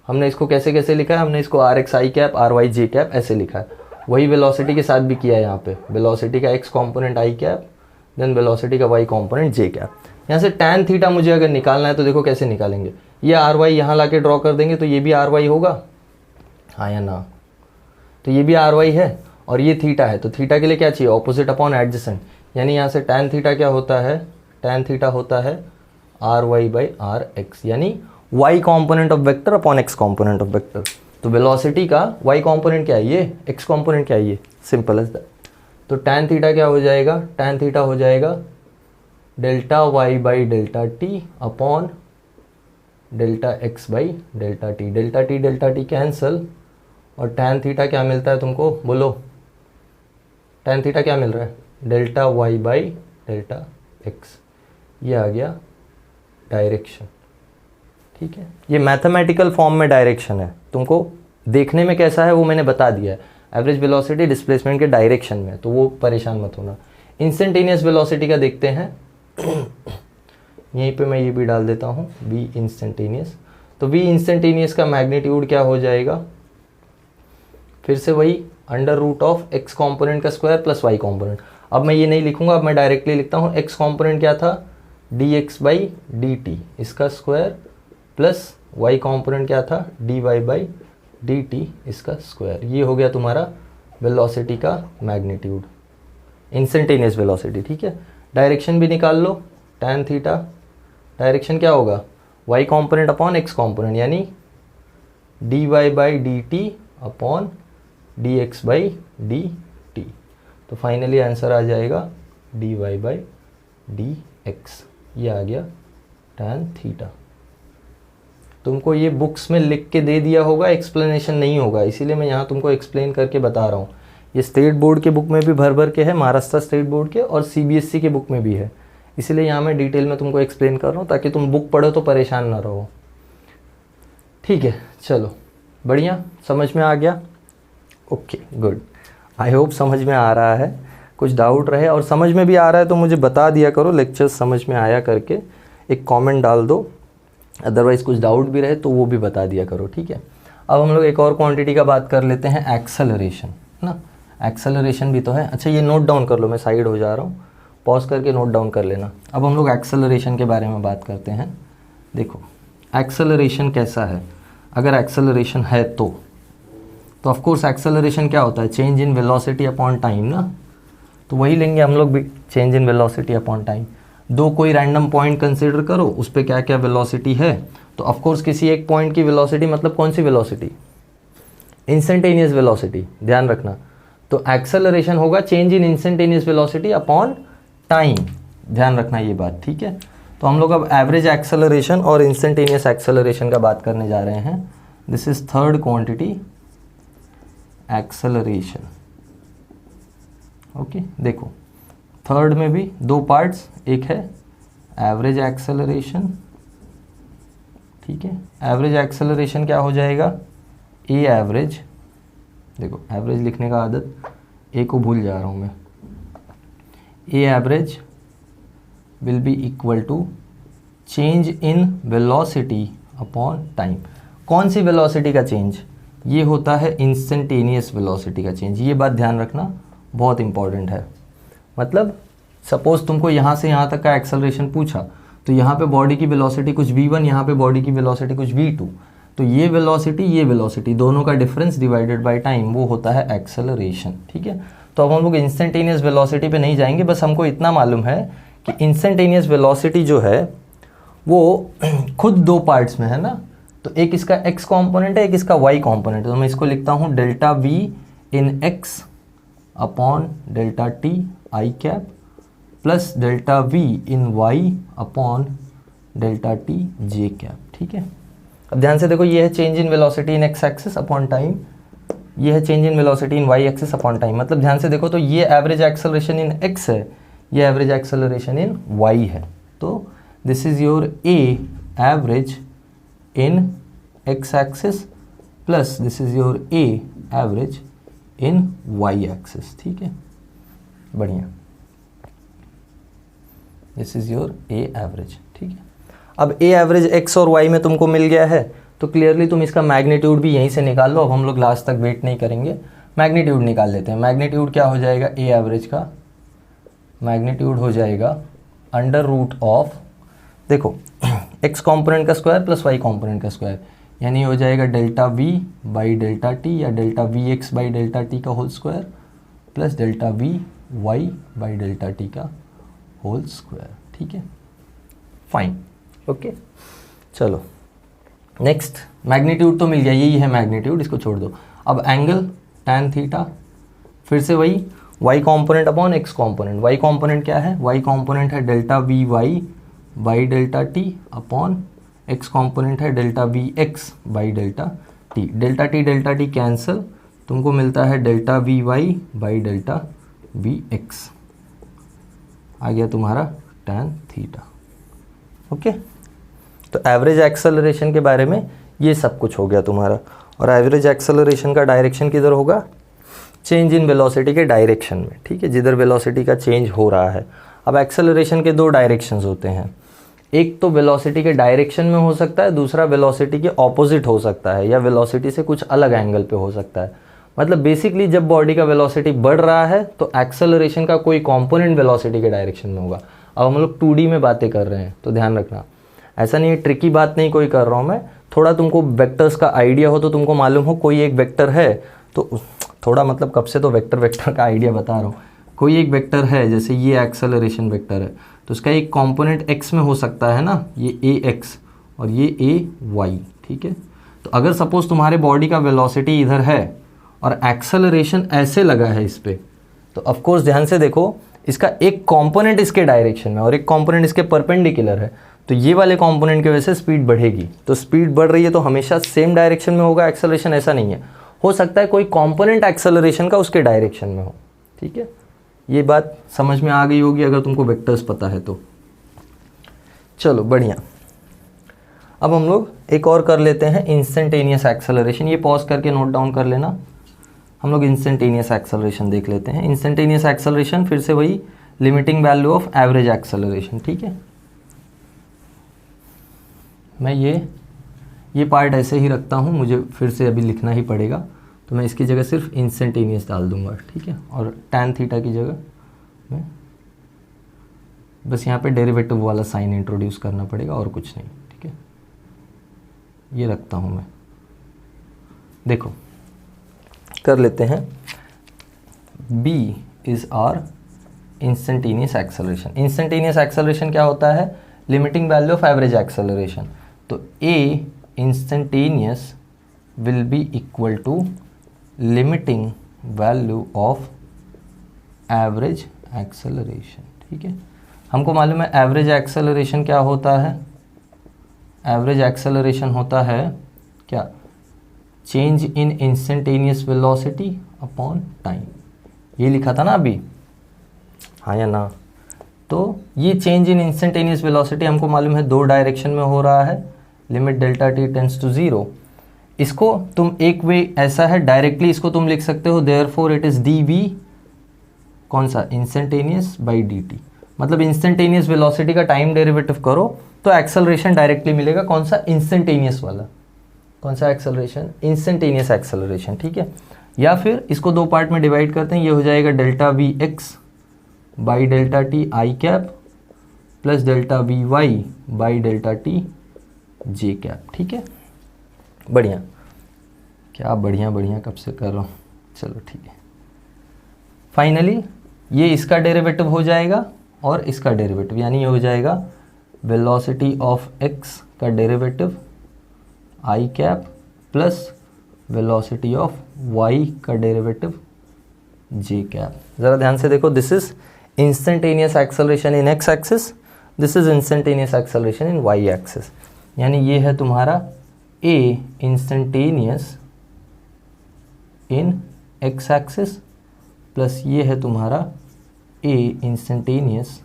हमने इसको कैसे कैसे लिखा है, हमने इसको R X I cap R Y J cap ऐसे लिखा है। वही वेलोसिटी के साथ भी किया है यहाँ पे, वेलोसिटी का एक्स कॉम्पोनेंट आई कैप, देन वेलोसिटी का वाई कॉम्पोनेंट जे कैप। यहाँ से टैन थीटा मुझे अगर निकालना है तो देखो कैसे निकालेंगे, ये आर वाई यहाँ ला के ड्रॉ कर देंगे तो ये भी आर वाई होगा, हाँ या ना। तो ये भी आर वाई है और ये थीटा है, तो थीटा के लिए क्या चाहिए, ऑपोजिट अपॉन एडजेसेंट, यानी यहाँ से टैन थीटा क्या होता है, टैन थीटा होता है R Y by R X, यानी Y component of vector upon X component of vector. तो वेलोसिटी का वाई कॉम्पोनेंट क्या है ये, एक्स कॉम्पोनेंट क्या है ये, सिंपल एज दैट। तो टैन थीटा क्या हो जाएगा, टैन थीटा हो जाएगा delta Y by delta T upon delta X by delta T. Delta T cancel, और टैन थीटा क्या मिलता है तुमको, बोलो टैन थीटा क्या मिल रहा है, delta Y by delta X. ये आ गया डायरेक्शन, ठीक है, ये मैथमेटिकल फॉर्म में डायरेक्शन है, तुमको देखने में कैसा है वो मैंने बता दिया है, एवरेज वेलोसिटी डिस्प्लेसमेंट के डायरेक्शन में, तो वो परेशान मत होना। इंस्टेंटेनियस वेलोसिटी का देखते हैं यहीं पे मैं ये भी डाल देता हूँ v इंस्टेंटेनियस। तो v इंस्टेंटेनियस का मैग्नीट्यूड क्या हो जाएगा, फिर से वही under root of x component का स्क्वायर प्लस y कॉम्पोनेंट। अब मैं ये नहीं लिखूंगा, अब मैं डायरेक्टली लिखता हूँ x कॉम्पोनेंट क्या था dx बाई dt इसका स्क्वायर प्लस y कॉम्पोनेंट क्या था dy बाई dt इसका स्क्वायर। ये हो गया तुम्हारा वेलोसिटी का मैग्नीट्यूड, इंस्टेंटेनियस वेलोसिटी। ठीक है, डायरेक्शन भी निकाल लो, tan थीटा डायरेक्शन क्या होगा y component upon x component, यानी dy by dt upon dx by dt। तो फाइनली आंसर आ जाएगा dy बाई dx, ये आ गया tan थीटा। तुमको ये बुक्स में लिख के दे दिया होगा, एक्सप्लेनेशन नहीं होगा, इसीलिए मैं यहाँ तुमको एक्सप्लेन करके बता रहा हूँ। ये स्टेट बोर्ड के बुक में भी भर भर के है, महाराष्ट्र स्टेट बोर्ड के, और CBSE के बुक में भी है, इसीलिए यहाँ मैं डिटेल में तुमको एक्सप्लेन कर रहा हूँ ताकि तुम बुक पढ़ो तो परेशान ना रहो। ठीक है, चलो बढ़िया, समझ में आ गया? ओके गुड, आई होप समझ में आ रहा है। कुछ डाउट रहे और समझ में भी आ रहा है तो मुझे बता दिया करो, लेक्चर्स समझ में आया करके एक कमेंट डाल दो, अदरवाइज़ कुछ डाउट भी रहे तो वो भी बता दिया करो। ठीक है, अब हम लोग एक और क्वांटिटी का बात कर लेते हैं, एक्सेलरेशन ना। एक्सेलरेशन भी तो है। अच्छा, ये नोट डाउन कर लो, मैं साइड हो जा रहा हूँ, पॉज करके नोट डाउन कर लेना। अब हम लोग एक्सेलरेशन के बारे में बात करते हैं। देखो एक्सेलरेशन कैसा है, अगर एक्सेलरेशन है तो ऑफ कोर्स एक्सेलरेशन क्या होता है, change in velocity upon time ना। तो वही लेंगे हम लोग भी, change in velocity upon time. दो कोई रैंडम पॉइंट कंसीडर करो, उस पर क्या क्या वेलोसिटी है, तो ऑफ कोर्स किसी एक पॉइंट की वेलोसिटी, मतलब कौन सी वेलोसिटी, इंस्टेंटेनियस वेलोसिटी, ध्यान रखना। तो एक्सेलरेशन होगा change in instantaneous velocity upon time, ध्यान रखना ये बात। ठीक है, तो हम लोग अब एवरेज एक्सेलरेशन और इंस्टेंटेनियस एक्सेलरेशन का बात करने जा रहे हैं। This is third quantity, acceleration. Okay, देखो थर्ड में भी दो पार्ट्स, एक है एवरेज एक्सेलरेशन। ठीक है, एवरेज एक्सेलरेशन क्या हो जाएगा, ए एवरेज, देखो एवरेज लिखने का आदत, ए को भूल जा रहा हूँ मैं, A average will be equal to change in velocity upon time. कौन सी वेलोसिटी का चेंज, ये होता है इंस्टेंटेनियस वेलोसिटी का चेंज। ये बात ध्यान रखना, बहुत इंपॉर्टेंट है। मतलब सपोज तुमको यहाँ से यहाँ तक का एक्सेलरेशन पूछा, तो यहाँ पे बॉडी की वेलोसिटी कुछ v1, यहाँ पे बॉडी की वेलोसिटी कुछ v2, तो ये वेलोसिटी दोनों का डिफरेंस डिवाइडेड बाय टाइम, वो होता है एक्सेलरेशन। ठीक है, तो अब हम लोग इंस्टेंटेनियस वेलोसिटी पे नहीं जाएंगे, बस हमको इतना मालूम है कि इंस्टेंटेनियस वेलोसिटी जो है वो खुद दो पार्ट्स में है ना। तो एक इसका x कॉम्पोनेंट है, एक इसका y कॉम्पोनेंट है। तो मैं इसको लिखता हूँ डेल्टा v इन x अपॉन डेल्टा t आई कैप प्लस डेल्टा v इन y upon delta t j cap. ठीक है, अब ध्यान से देखो, ये है change in velocity in x axis upon time, ये है change in velocity in y axis upon time. मतलब ध्यान से देखो, तो ये एवरेज एक्सेलरेशन इन x है, ये एवरेज एक्सेलरेशन इन y है। तो this is your a average in x axis plus this is your a average in y axis। ठीक है, बढ़िया, this is your a average। ठीक है, अब a average x और y में तुमको मिल गया है, तो क्लियरली तुम इसका मैग्नीट्यूड भी यहीं से निकाल लो। अब हम लोग लास्ट तक वेट नहीं करेंगे, मैग्नीट्यूड निकाल लेते हैं। मैग्नीट्यूड क्या हो जाएगा, a एवरेज का मैग्नीट्यूड हो जाएगा अंडर रूट ऑफ, देखो x कॉम्पोनेंट का स्क्वायर प्लस y कॉम्पोनेंट का स्क्वायर, यानी हो जाएगा delta v by delta t या delta vx by delta t का whole square plus delta v y by delta t का होल स्क्वायर। ठीक है, फाइन, ओके। चलो नेक्स्ट, मैग्नीट्यूड तो मिल गया, यही है मैग्नीट्यूड, इसको छोड़ दो। अब एंगल tan थीटा, फिर से वही y component upon x component. y component क्या है, y कॉम्पोनेंट है delta V Y by delta T upon x component है delta V X by delta T. Delta T cancel, तुमको मिलता है delta V Y by delta V X, आ गया तुम्हारा tan थीटा। ओके, तो एवरेज एक्सेलरेशन के बारे में ये सब कुछ हो गया तुम्हारा। और एवरेज एक्सेलरेशन का डायरेक्शन किधर होगा, चेंज इन वेलोसिटी के डायरेक्शन में, ठीक है, जिधर वेलोसिटी का चेंज हो रहा है। अब एक्सेलरेशन के दो डायरेक्शंस होते हैं, एक तो वेलोसिटी के डायरेक्शन में हो सकता है, दूसरा वेलोसिटी के ऑपोजिट हो सकता है, या वेलोसिटी से कुछ अलग एंगल पे हो सकता है। मतलब बेसिकली जब बॉडी का वेलोसिटी बढ़ रहा है तो एक्सेलरेशन का कोई कंपोनेंट वेलोसिटी के डायरेक्शन में होगा। अब हम लोग 2D में बातें कर रहे हैं तो ध्यान रखना, ऐसा नहीं ट्रिकी बात नहीं कोई कर रहा हूँ मैं, थोड़ा तुमको वेक्टर्स का आइडिया हो तो तुमको मालूम हो कोई एक वेक्टर है, तो थोड़ा मतलब कब से तो वेक्टर का आइडिया बता रहा हूँ। कोई एक वेक्टर है, जैसे ये एक्सेलरेशन वेक्टर है, तो उसका एक कंपोनेंट x में हो सकता है ना, ये ax और ये ay, ठीक है। तो अगर सपोज तुम्हारे बॉडी का वेलोसिटी इधर है और एक्सेलरेशन ऐसे लगा है इस पे, तो ऑफ कोर्स ध्यान से देखो, इसका एक कंपोनेंट इसके डायरेक्शन में और एक कंपोनेंट इसके परपेंडिकुलर है, तो ये वाले कंपोनेंट की वजह से स्पीड बढ़ेगी। तो स्पीड बढ़ रही है तो हमेशा सेम डायरेक्शन में होगा एक्सेलरेशन, ऐसा नहीं है, हो सकता है कोई कंपोनेंट एक्सेलरेशन का उसके डायरेक्शन में हो, ठीक है। ये बात समझ में आ गई होगी अगर तुमको वेक्टर्स पता है तो। चलो बढ़िया, अब हम लोग एक और कर लेते हैं, इंस्टेंटेनियस एक्सेलरेशन। ये पॉज करके नोट डाउन कर लेना। हम लोग इंस्टेंटेनियस एक्सेलरेशन देख लेते हैं। इंस्टेंटेनियस एक्सेलरेशन फिर से वही limiting value of average acceleration, ठीक है। मैं ये पार्ट ऐसे ही रखता हूँ, मुझे फिर से अभी लिखना ही पड़ेगा, तो मैं इसकी जगह सिर्फ इंस्टेंटेनियस डाल दूंगा, ठीक है। और tan थीटा की जगह मैं बस यहाँ पे डेरिवेटिव वाला साइन इंट्रोड्यूस करना पड़ेगा और कुछ नहीं, ठीक है। ये रखता हूँ मैं, देखो कर लेते हैं। B is R instantaneous acceleration. Instantaneous acceleration क्या होता है, limiting value of average acceleration. तो A instantaneous will be equal to limiting value of average acceleration, ठीक है। हमको मालूम है एवरेज एक्सेलरेशन क्या होता है, एवरेज एक्सेलरेशन होता है क्या, change in instantaneous velocity upon time. ये लिखा था ना अभी, हाँ या ना। तो ये चेंज इन इंस्टेंटेनियस वेलोसिटी हमको मालूम है दो डायरेक्शन में हो रहा है, limit delta T tends to 0। इसको तुम एक वे ऐसा है, डायरेक्टली इसको तुम लिख सकते हो therefore it is D V, कौन सा, इंस्टेंटेनियस बाई डी टी। मतलब इंस्टेंटेनियस वेलोसिटी का टाइम डेरिवेटिव करो तो एक्सेलरेशन डायरेक्टली मिलेगा, कौन सा, इंस्टेंटेनियस वाला, कौन सा एक्सेलरेशन, इंस्टेंटेनियस एक्सेलरेशन, ठीक है। या फिर इसको दो पार्ट में डिवाइड करते हैं, ये हो जाएगा delta V X by delta T I cap plus delta V Y by delta T J cap, ठीक है। बढ़िया, क्या बढ़िया कब से कर रहा हूँ, चलो ठीक है। फाइनली ये इसका डेरिवेटिव हो जाएगा और इसका डेरिवेटिव, यानी ये हो जाएगा वेलोसिटी ऑफ एक्स का derivative I cap plus velocity of Y का डेरिवेटिव जे कैप। ज़रा ध्यान से देखो, this is instantaneous acceleration in X axis, this is instantaneous acceleration in Y axis. यानी ये है तुम्हारा A instantaneous in X axis plus ये है तुम्हारा A instantaneous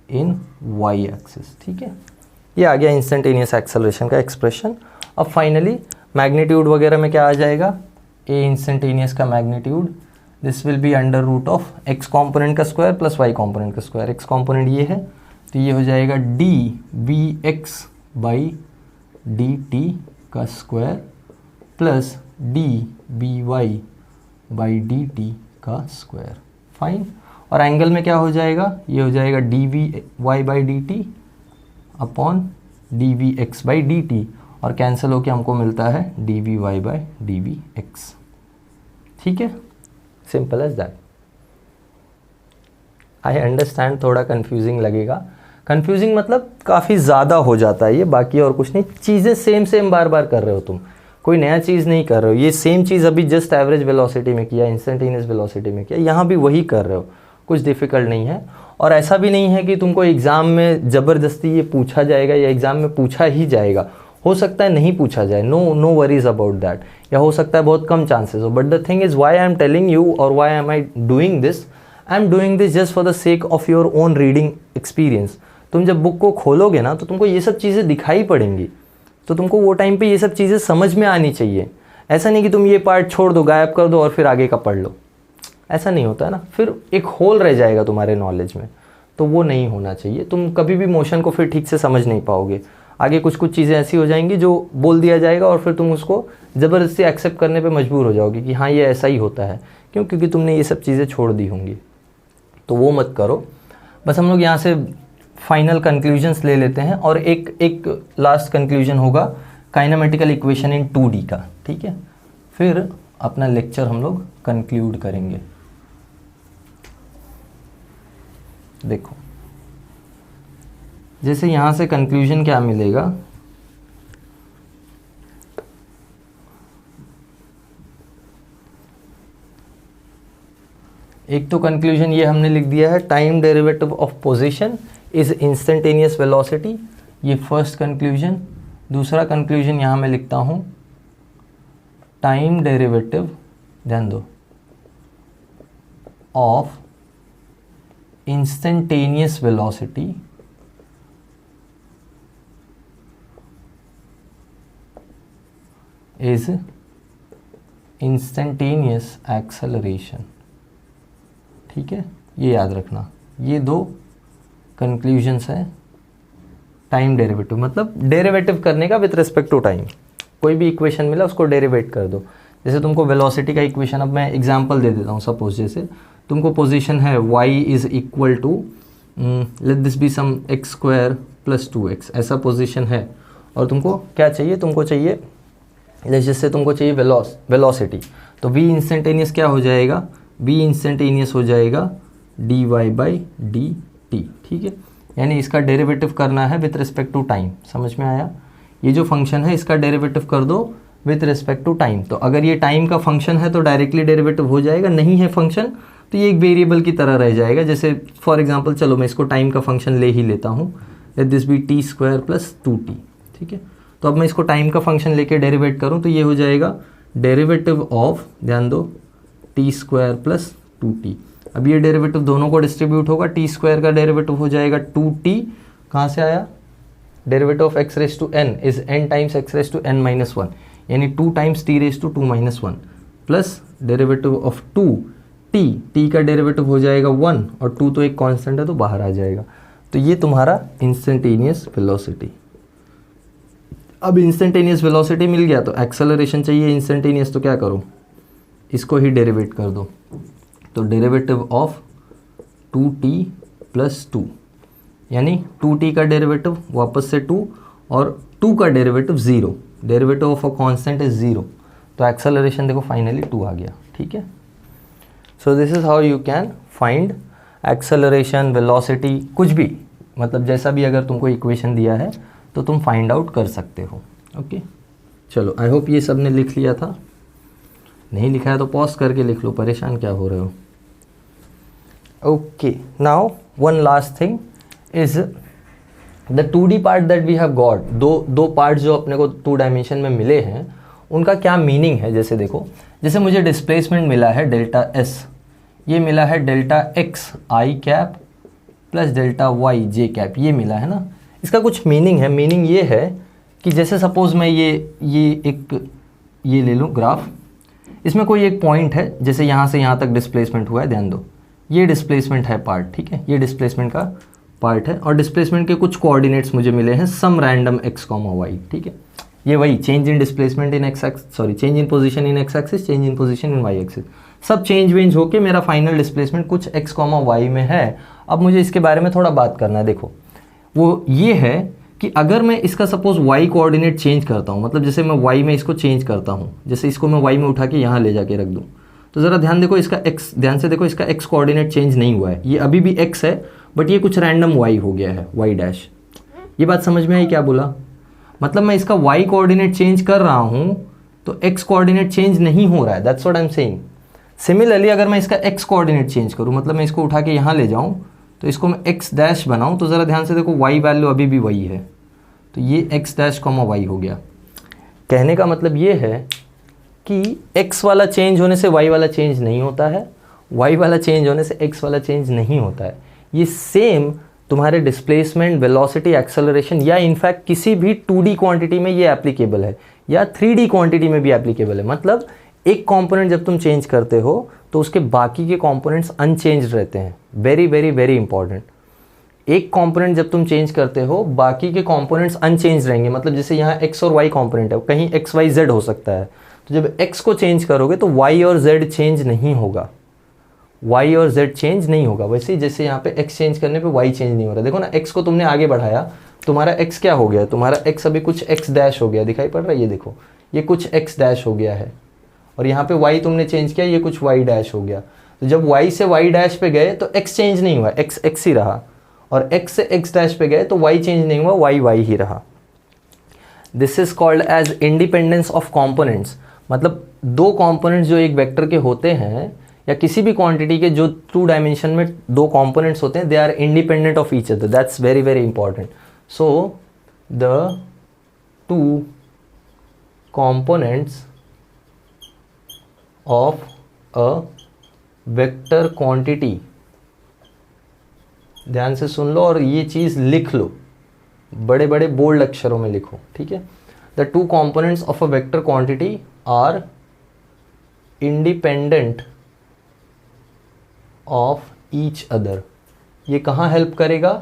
in Y axis, ठीक है। ये आ गया इंस्टेंटेनियस एक्सेलरेशन का एक्सप्रेशन। अब फाइनली मैग्नीट्यूड वगैरह में क्या आ जाएगा, ए इंस्टेंटेनियस का magnitude this will be under root of X component का स्क्वायर प्लस वाई कॉम्पोनेंट का स्क्वायर। एक्स कॉम्पोनेंट ये है तो ये हो जाएगा D V X by D T का square plus D V Y by D T का स्क्वायर, फाइन। और एंगल में क्या हो जाएगा, ये हो जाएगा D V Y by D T upon D V X by D T, और कैंसिल होके हमको मिलता है D V Y by D V X, ठीक है। Simple as that. I understand थोड़ा कंफ्यूजिंग लगेगा, कंफ्यूजिंग मतलब काफ़ी ज़्यादा हो जाता है ये, बाकी और कुछ नहीं, चीज़ें सेम बार बार कर रहे हो तुम, कोई नया चीज़ नहीं कर रहे हो। ये सेम चीज़ अभी जस्ट एवरेज वेलोसिटी में किया, इंस्टेंटेनियस वेलोसिटी में किया, यहाँ भी वही कर रहे हो, कुछ डिफ़िकल्ट नहीं है। और ऐसा भी नहीं है कि तुमको एग्ज़ाम में ज़बरदस्ती ये पूछा जाएगा या एग्ज़ाम में पूछा ही जाएगा, हो सकता है नहीं पूछा जाए, नो वरीज अबाउट दैट, या हो सकता है बहुत कम चांसेस हो। But the thing is why I am telling you और why am I doing this, I am doing this just for the sake of your own reading experience. तुम जब बुक को खोलोगे ना तो तुमको ये सब चीज़ें दिखाई पड़ेंगी, तो तुमको वो टाइम पे ये सब चीज़ें समझ में आनी चाहिए। ऐसा नहीं कि तुम ये पार्ट छोड़ दो, गायब कर दो और फिर आगे का पढ़ लो, ऐसा नहीं होता है ना, फिर एक होल रह जाएगा तुम्हारे नॉलेज में, तो वो नहीं होना चाहिए। तुम कभी भी मोशन को फिर ठीक से समझ नहीं पाओगे, आगे कुछ कुछ चीज़ें ऐसी हो जाएंगी जो बोल दिया जाएगा और फिर तुम उसको ज़बरदस्ती एक्सेप्ट करने पे मजबूर हो जाओगे कि हाँ ये ऐसा ही होता है, क्यों? क्योंकि तुमने ये सब चीज़ें छोड़ दी होंगी। तो वो मत करो। बस हम लोग यहाँ से फाइनल कंक्लूजन्स ले लेते हैं और एक लास्ट कंक्लूजन होगा काइनेमेटिकल इक्वेशन इन 2D का, ठीक है? फिर अपना लेक्चर हम लोग कंक्लूड करेंगे। देखो, जैसे यहाँ से कंक्लूजन क्या मिलेगा, एक तो कंक्लूजन ये हमने लिख दिया है, time derivative of position is instantaneous velocity, ये फर्स्ट कंक्लूजन। दूसरा कंक्लूजन यहाँ मैं लिखता हूँ, टाइम डेरिवेटिव, ध्यान दो, of instantaneous velocity is instantaneous acceleration, ठीक है? ये याद रखना, ये दो कंक्लूजन्स हैं। टाइम डेरिवेटिव मतलब डेरिवेटिव करने का विथ रिस्पेक्ट टू टाइम, कोई भी इक्वेशन मिला उसको डेरिवेट कर दो। जैसे तुमको वेलोसिटी का इक्वेशन, अब मैं एग्जांपल दे देता हूँ, सपोज जैसे तुमको पोजीशन है y is equal to let this be some x square plus 2x, ऐसा पोजीशन है, और तुमको क्या चाहिए, तुमको चाहिए जैसे तुमको चाहिए वेलोसिटी, तो v इंस्टेंटेनियस क्या हो जाएगा, v इंस्टेंटेनियस हो जाएगा dy बाई dt, ठीक है? यानी इसका डेरिवेटिव करना है विथ रिस्पेक्ट टू टाइम, समझ में आया? ये जो फंक्शन है इसका डेरिवेटिव कर दो विथ रिस्पेक्ट टू टाइम। तो अगर ये टाइम का फंक्शन है तो डायरेक्टली डेरिवेटिव हो जाएगा, नहीं है फंक्शन तो ये एक वेरिएबल की तरह रह जाएगा। जैसे फॉर एग्जांपल, चलो मैं इसको टाइम का फंक्शन ले ही लेता हूँ, let this be T square plus 2t, ठीक है? तो अब मैं इसको टाइम का फंक्शन लेके डेरिवेट करूँ तो ये हो जाएगा डेरिवेटिव ऑफ, ध्यान दो, टी स्क्वायर प्लस 2t। अब ये डेरिवेटिव दोनों को डिस्ट्रीब्यूट होगा, टी स्क्वायर का डेरिवेटिव हो जाएगा 2t, कहाँ से आया, derivative of x raise to n is n times x raise to n minus 1, यानी 2 times t raise to 2 minus 1 plus derivative of 2t, t का डेरिवेटिव हो जाएगा 1 और 2 तो एक कांस्टेंट है तो बाहर आ जाएगा। तो ये तुम्हारा इंस्टेंटेनियस वेलोसिटी। अब इंस्टेंटेनियस वेलोसिटी मिल गया तो एक्सेलरेशन चाहिए इंस्टेंटेनियस, तो क्या करो, इसको ही डेरिवेट कर दो। तो डेरिवेटिव ऑफ 2t प्लस 2, यानी 2t का डेरिवेटिव वापस से 2 और 2 का derivative 0, derivative of a constant is 0, तो एक्सेलरेशन देखो फाइनली 2 आ गया, ठीक है? So this is how you can find acceleration, velocity, कुछ भी, मतलब जैसा भी अगर तुमको इक्वेशन दिया है तो तुम फाइंड आउट कर सकते हो। ओके, चलो आई होप ये सब ने लिख लिया था, नहीं लिखा है तो पॉज करके लिख लो, परेशान क्या हो रहे हो। Okay, now one last thing is the 2D part that we have got, दो पार्ट जो अपने को 2 डायमेंशन में मिले हैं उनका क्या मीनिंग है। जैसे देखो, जैसे मुझे डिस्प्लेसमेंट मिला है डेल्टा s, ये मिला है delta x i cap plus delta y j cap, ये मिला है ना। इसका कुछ मीनिंग है, मीनिंग ये है कि जैसे सपोज मैं ये ले लूँ ग्राफ, इसमें कोई एक पॉइंट है, जैसे यहाँ से यहाँ तक डिस्प्लेसमेंट हुआ है, ध्यान दो, ये डिस्प्लेसमेंट है पार्ट, ठीक है? ये डिस्प्लेसमेंट का पार्ट है और डिस्प्लेसमेंट के कुछ कोऑर्डिनेट्स मुझे मिले हैं, सम रैंडम x, y, ठीक है? ये वही change in displacement in change in position in x axis, change in position in y axis, सब चेंज होके मेरा फाइनल डिस्प्लेसमेंट कुछ x, y में है। अब मुझे इसके बारे में थोड़ा बात करना है। देखो, वो ये है कि अगर मैं इसका सपोज y कोऑर्डिनेट चेंज करता हूँ, मतलब जैसे मैं y में इसको चेंज करता हूँ, जैसे इसको मैं y में उठा के यहाँ ले जाके रख दूँ, तो ज़रा ध्यान देखो, इसका x, ध्यान से देखो, इसका x कोऑर्डिनेट चेंज नहीं हुआ है, ये अभी भी x है, बट ये कुछ रैंडम y हो गया है, y डैश। ये बात समझ में आई क्या बोला? मतलब मैं इसका y कोऑर्डिनेट चेंज कर रहा हूँ तो x कोऑर्डिनेट चेंज नहीं हो रहा है, that's what I am saying. Similarly अगर मैं इसका x कोऑर्डिनेट चेंज करूँ, मतलब मैं इसको उठा के यहाँ ले जाऊँ तो इसको मैं x डैश बनाऊँ, तो ज़रा ध्यान से देखो y वैल्यू अभी भी वही है, तो ये x डैश कॉमा y हो गया। कहने का मतलब ये है कि x वाला चेंज होने से y वाला चेंज नहीं होता है, y वाला चेंज होने से x वाला चेंज नहीं होता है। ये सेम तुम्हारे डिस्प्लेसमेंट, वेलोसिटी, एक्सेलरेशन या इनफैक्ट किसी भी 2D क्वांटिटी में ये एप्लीकेबल है या 3D क्वांटिटी में भी एप्लीकेबल है। मतलब एक कंपोनेंट जब तुम चेंज करते हो तो उसके बाकी के कंपोनेंट्स अनचेंज रहते हैं। Very very very important. एक कंपोनेंट जब तुम चेंज करते हो बाकी के कंपोनेंट्स अनचेंज रहेंगे। मतलब जैसे यहाँ x और y कंपोनेंट है, कहीं x y z हो सकता है, तो जब x को चेंज करोगे तो y और z चेंज नहीं होगा, y और z चेंज नहीं होगा। वैसे ही जैसे यहाँ पे x चेंज करने पे y चेंज नहीं हो रहा। देखो ना, x को तुमने आगे बढ़ाया, तुम्हारा x क्या हो गया, तुम्हारा x अभी कुछ x डैश हो गया, दिखाई पड़ रहा है, ये देखो ये कुछ x डैश हो गया है। और यहाँ पे y तुमने चेंज किया, ये कुछ y डैश हो गया। तो जब y से y डैश पे गए तो x चेंज नहीं हुआ, x x ही रहा। और x से x डैश पे गए तो y चेंज नहीं हुआ, y y ही रहा। This is called as independence of components. मतलब दो कॉम्पोनेंट्स जो एक वेक्टर के होते हैं या किसी भी क्वांटिटी के जो 2 डायमेंशन में दो कॉम्पोनेंट्स होते हैं, they are independent of each other. That's very very important. So the 2 components of a vector quantity, ध्यान से सुन लो और ये चीज लिख लो, बड़े बड़े बोल्ड अक्षरों में लिखो, ठीक है। The 2 components of a vector quantity are independent of each other। ये कहाँ हेल्प करेगा,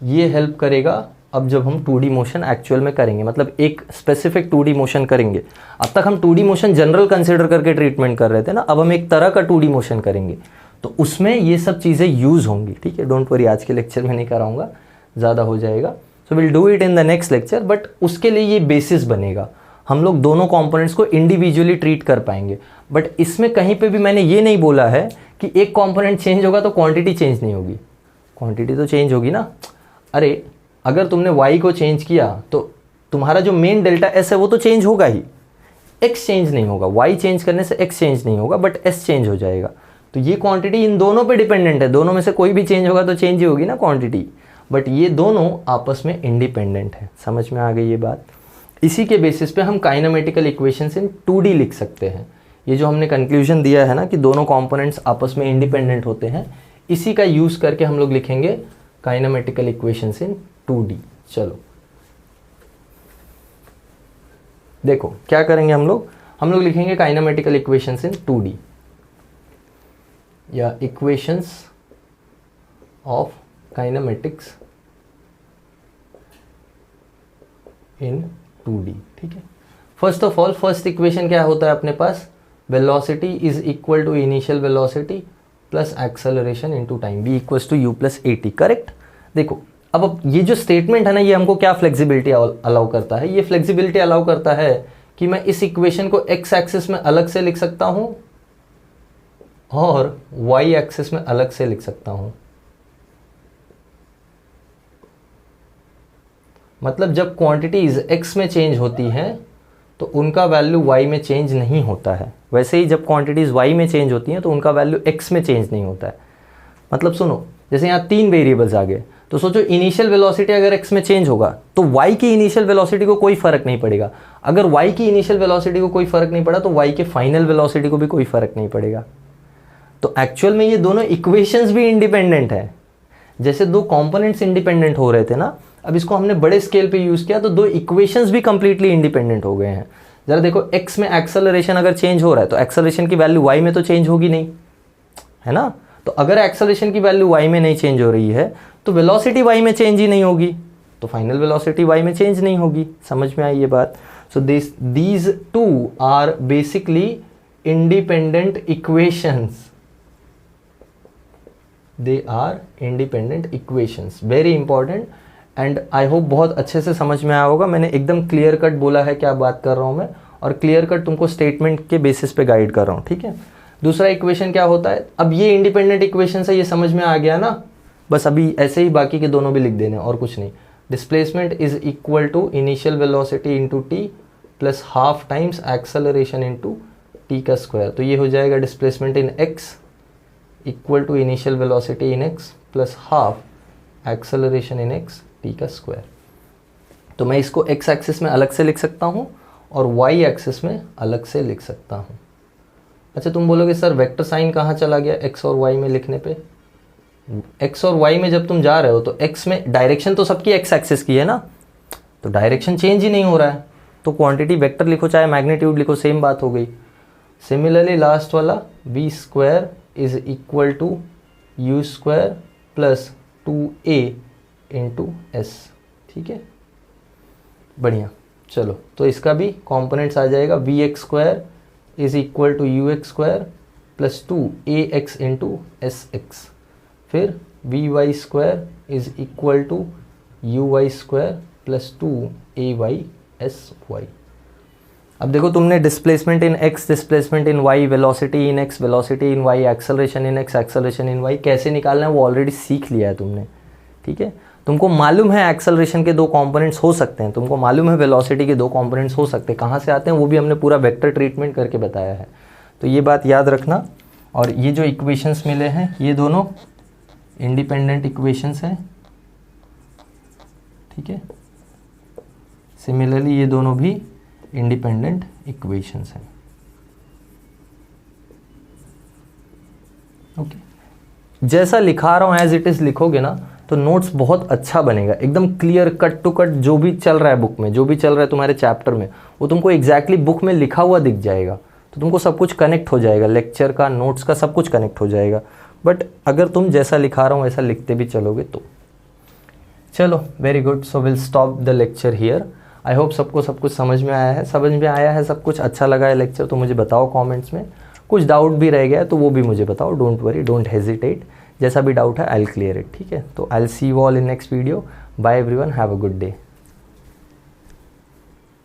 ये हेल्प करेगा अब जब हम 2D मोशन एक्चुअल में करेंगे, मतलब एक स्पेसिफिक 2D मोशन करेंगे। अब तक हम 2D मोशन जनरल कंसिडर करके ट्रीटमेंट कर रहे थे ना, अब हम एक तरह का 2D मोशन करेंगे तो उसमें ये सब चीज़ें यूज़ होंगी, ठीक है। डोंट वरी, आज के लेक्चर में नहीं कराऊंगा, ज़्यादा हो जाएगा। So will do it in the next lecture, but उसके लिए ये बेसिस बनेगा। हम लोग दोनों कॉम्पोनेंट्स को इंडिविजुअली ट्रीट कर पाएंगे। बट इसमें कहीं पे भी मैंने ये नहीं बोला है कि एक कॉम्पोनेंट चेंज होगा तो क्वांटिटी चेंज नहीं होगी। क्वांटिटी तो चेंज होगी ना। अरे अगर तुमने y को चेंज किया तो तुम्हारा जो मेन डेल्टा s है वो तो चेंज होगा ही, x चेंज नहीं होगा। y चेंज करने से x चेंज नहीं होगा, बट s चेंज हो जाएगा। तो ये क्वांटिटी इन दोनों पे डिपेंडेंट है, दोनों में से कोई भी चेंज होगा तो चेंज ही होगी ना क्वांटिटी। बट ये दोनों आपस में इंडिपेंडेंट है। समझ में आ गई ये बात। इसी के बेसिस पे हम काइनेमेटिकल इक्वेशंस इन 2D लिख सकते हैं। ये जो हमने कंक्लूजन दिया है ना कि दोनों कंपोनेंट्स आपस में इंडिपेंडेंट होते हैं, इसी का यूज करके हम लोग लिखेंगे काइनेमेटिकल इक्वेशंस इन 2D। चलो देखो क्या करेंगे हम लोग लिखेंगे काइनेमेटिकल इक्वेशंस इन 2D या equations of kinematics in 2D, ठीक है। First of all, first equation क्या होता है अपने पास, velocity is equal to initial velocity plus acceleration into time, v equals to u plus at, correct. देखो अब ये जो स्टेटमेंट है ना, ये हमको क्या फ्लेक्सिबिलिटी अलाउ करता है, ये फ्लेक्सिबिलिटी अलाउ करता है कि मैं इस इक्वेशन को x एक्सिस में अलग से लिख सकता हूं और y एक्सिस में अलग से लिख सकता हूं। मतलब जब क्वांटिटीज x में चेंज होती हैं तो उनका वैल्यू y में चेंज नहीं होता है। वैसे ही जब क्वांटिटीज y में चेंज होती हैं तो उनका वैल्यू x में चेंज नहीं होता है। मतलब सुनो, जैसे यहाँ 3 वेरिएबल्स आ गए, तो सोचो इनिशियल वेलोसिटी अगर x में चेंज होगा तो y की इनिशियल वेलोसिटी को कोई फर्क नहीं पड़ेगा। अगर y की इनिशियल वेलोसिटी को कोई फर्क नहीं पड़ा तो y के फाइनल वेलोसिटी को भी कोई फर्क नहीं पड़ेगा। तो एक्चुअल में ये दोनों इक्वेशंस भी इंडिपेंडेंट है। जैसे दो कंपोनेंट्स इंडिपेंडेंट हो रहे थे ना, अब इसको हमने बड़े स्केल पे यूज किया तो दो इक्वेशंस भी कंप्लीटली इंडिपेंडेंट हो गए हैं। जरा देखो, x में एक्सेलरेशन अगर चेंज हो रहा है तो एक्सेलरेशन की वैल्यू y में तो चेंज होगी नहीं, है ना। तो अगर एक्सेलरेशन की वैल्यू y में नहीं चेंज हो रही है तो वेलोसिटी y में चेंज ही नहीं होगी, तो फाइनल वेलोसिटी y में चेंज नहीं होगी। समझ में आई ये बात। So these two are basically independent equations, they are independent equations, very important. And I hope बहुत अच्छे से समझ में आया होगा। मैंने एकदम क्लियर कट बोला है क्या बात कर रहा हूँ मैं, और क्लियर कट तुमको स्टेटमेंट के बेसिस पे गाइड कर रहा हूँ, ठीक है। दूसरा इक्वेशन क्या होता है, अब ये इंडिपेंडेंट इक्वेशन है, ये समझ में आ गया ना। बस अभी ऐसे ही बाकी के दोनों भी लिख देने, और कुछ नहीं। Displacement is equal to initial velocity into T plus half times acceleration into T का स्क्वायर। तो ये हो जाएगा displacement in X equal to initial velocity in X plus half acceleration in X T का स्क्वायर। तो मैं इसको x axis में अलग से लिख सकता हूँ और वाई एक्सिस में अलग से लिख सकता हूँ। अच्छा, तुम बोलोगे सर वेक्टर साइन कहाँ चला गया एक्स और वाई में लिखने पे। एक्स और वाई में जब तुम जा रहे हो तो एक्स में डायरेक्शन तो सबकी एक्स एक्सिस की है ना, तो डायरेक्शन चेंज ही नहीं हो रहा है, तो क्वांटिटी वेक्टर लिखो चाहे मैग्नीट्यूड लिखो, सेम बात हो गई। सिमिलरली लास्ट वाला v square is equal to U square plus 2a into S. ठीक है, बढ़िया। चलो तो इसका भी कॉम्पोनेंट्स आ जाएगा, V X square is equal to U X square plus 2ax into S X. फिर V Y square is equal to U Y square plus 2ay S Y. अब देखो तुमने displacement in x, displacement in y, velocity in x, velocity in y, acceleration in x, acceleration in y कैसे निकालना है वो already सीख लिया है तुमने। ठीक है, तुमको मालूम है एक्सेलरेशन के 2 कंपोनेंट्स हो सकते हैं, तुमको मालूम है वेलोसिटी के 2 कंपोनेंट्स हो सकते हैं, कहाँ से आते हैं वो भी हमने पूरा वेक्टर ट्रीटमेंट करके बताया है, तो ये बात याद रखना। और ये जो इक्वेशंस मिले हैं ये दोनों इंडिपेंडेंट इक्वेशंस हैं। ठीक है, सिमिलरली ये दोनों भी इंडिपेंडेंट इक्वेशंस हैं। ओके, जैसा लिखा रहा हूं एज इट इज लिखोगे ना तो नोट्स बहुत अच्छा बनेगा, एकदम क्लियर कट टू कट। जो भी चल रहा है बुक में, जो भी चल रहा है तुम्हारे चैप्टर में, वो तुमको एग्जैक्टली बुक में लिखा हुआ दिख जाएगा, तो तुमको सब कुछ कनेक्ट हो जाएगा, लेक्चर का, नोट्स का, सब कुछ कनेक्ट हो जाएगा। बट अगर तुम जैसा लिखा रहा हूँ ऐसा लिखते भी चलोगे तो। चलो very good, so will stop the lecture here. I hope सबको सब कुछ समझ में आया है, सब कुछ अच्छा लगा है लेक्चर तो मुझे बताओ कमेंट्स में। कुछ डाउट भी रह गया है तो वो भी मुझे बताओ, डोंट वरी, डोंट हेजिटेट, जैसा भी डाउट है आई विल क्लियर इट। ठीक है, तो I will see you all in next video. Bye everyone, have a good day.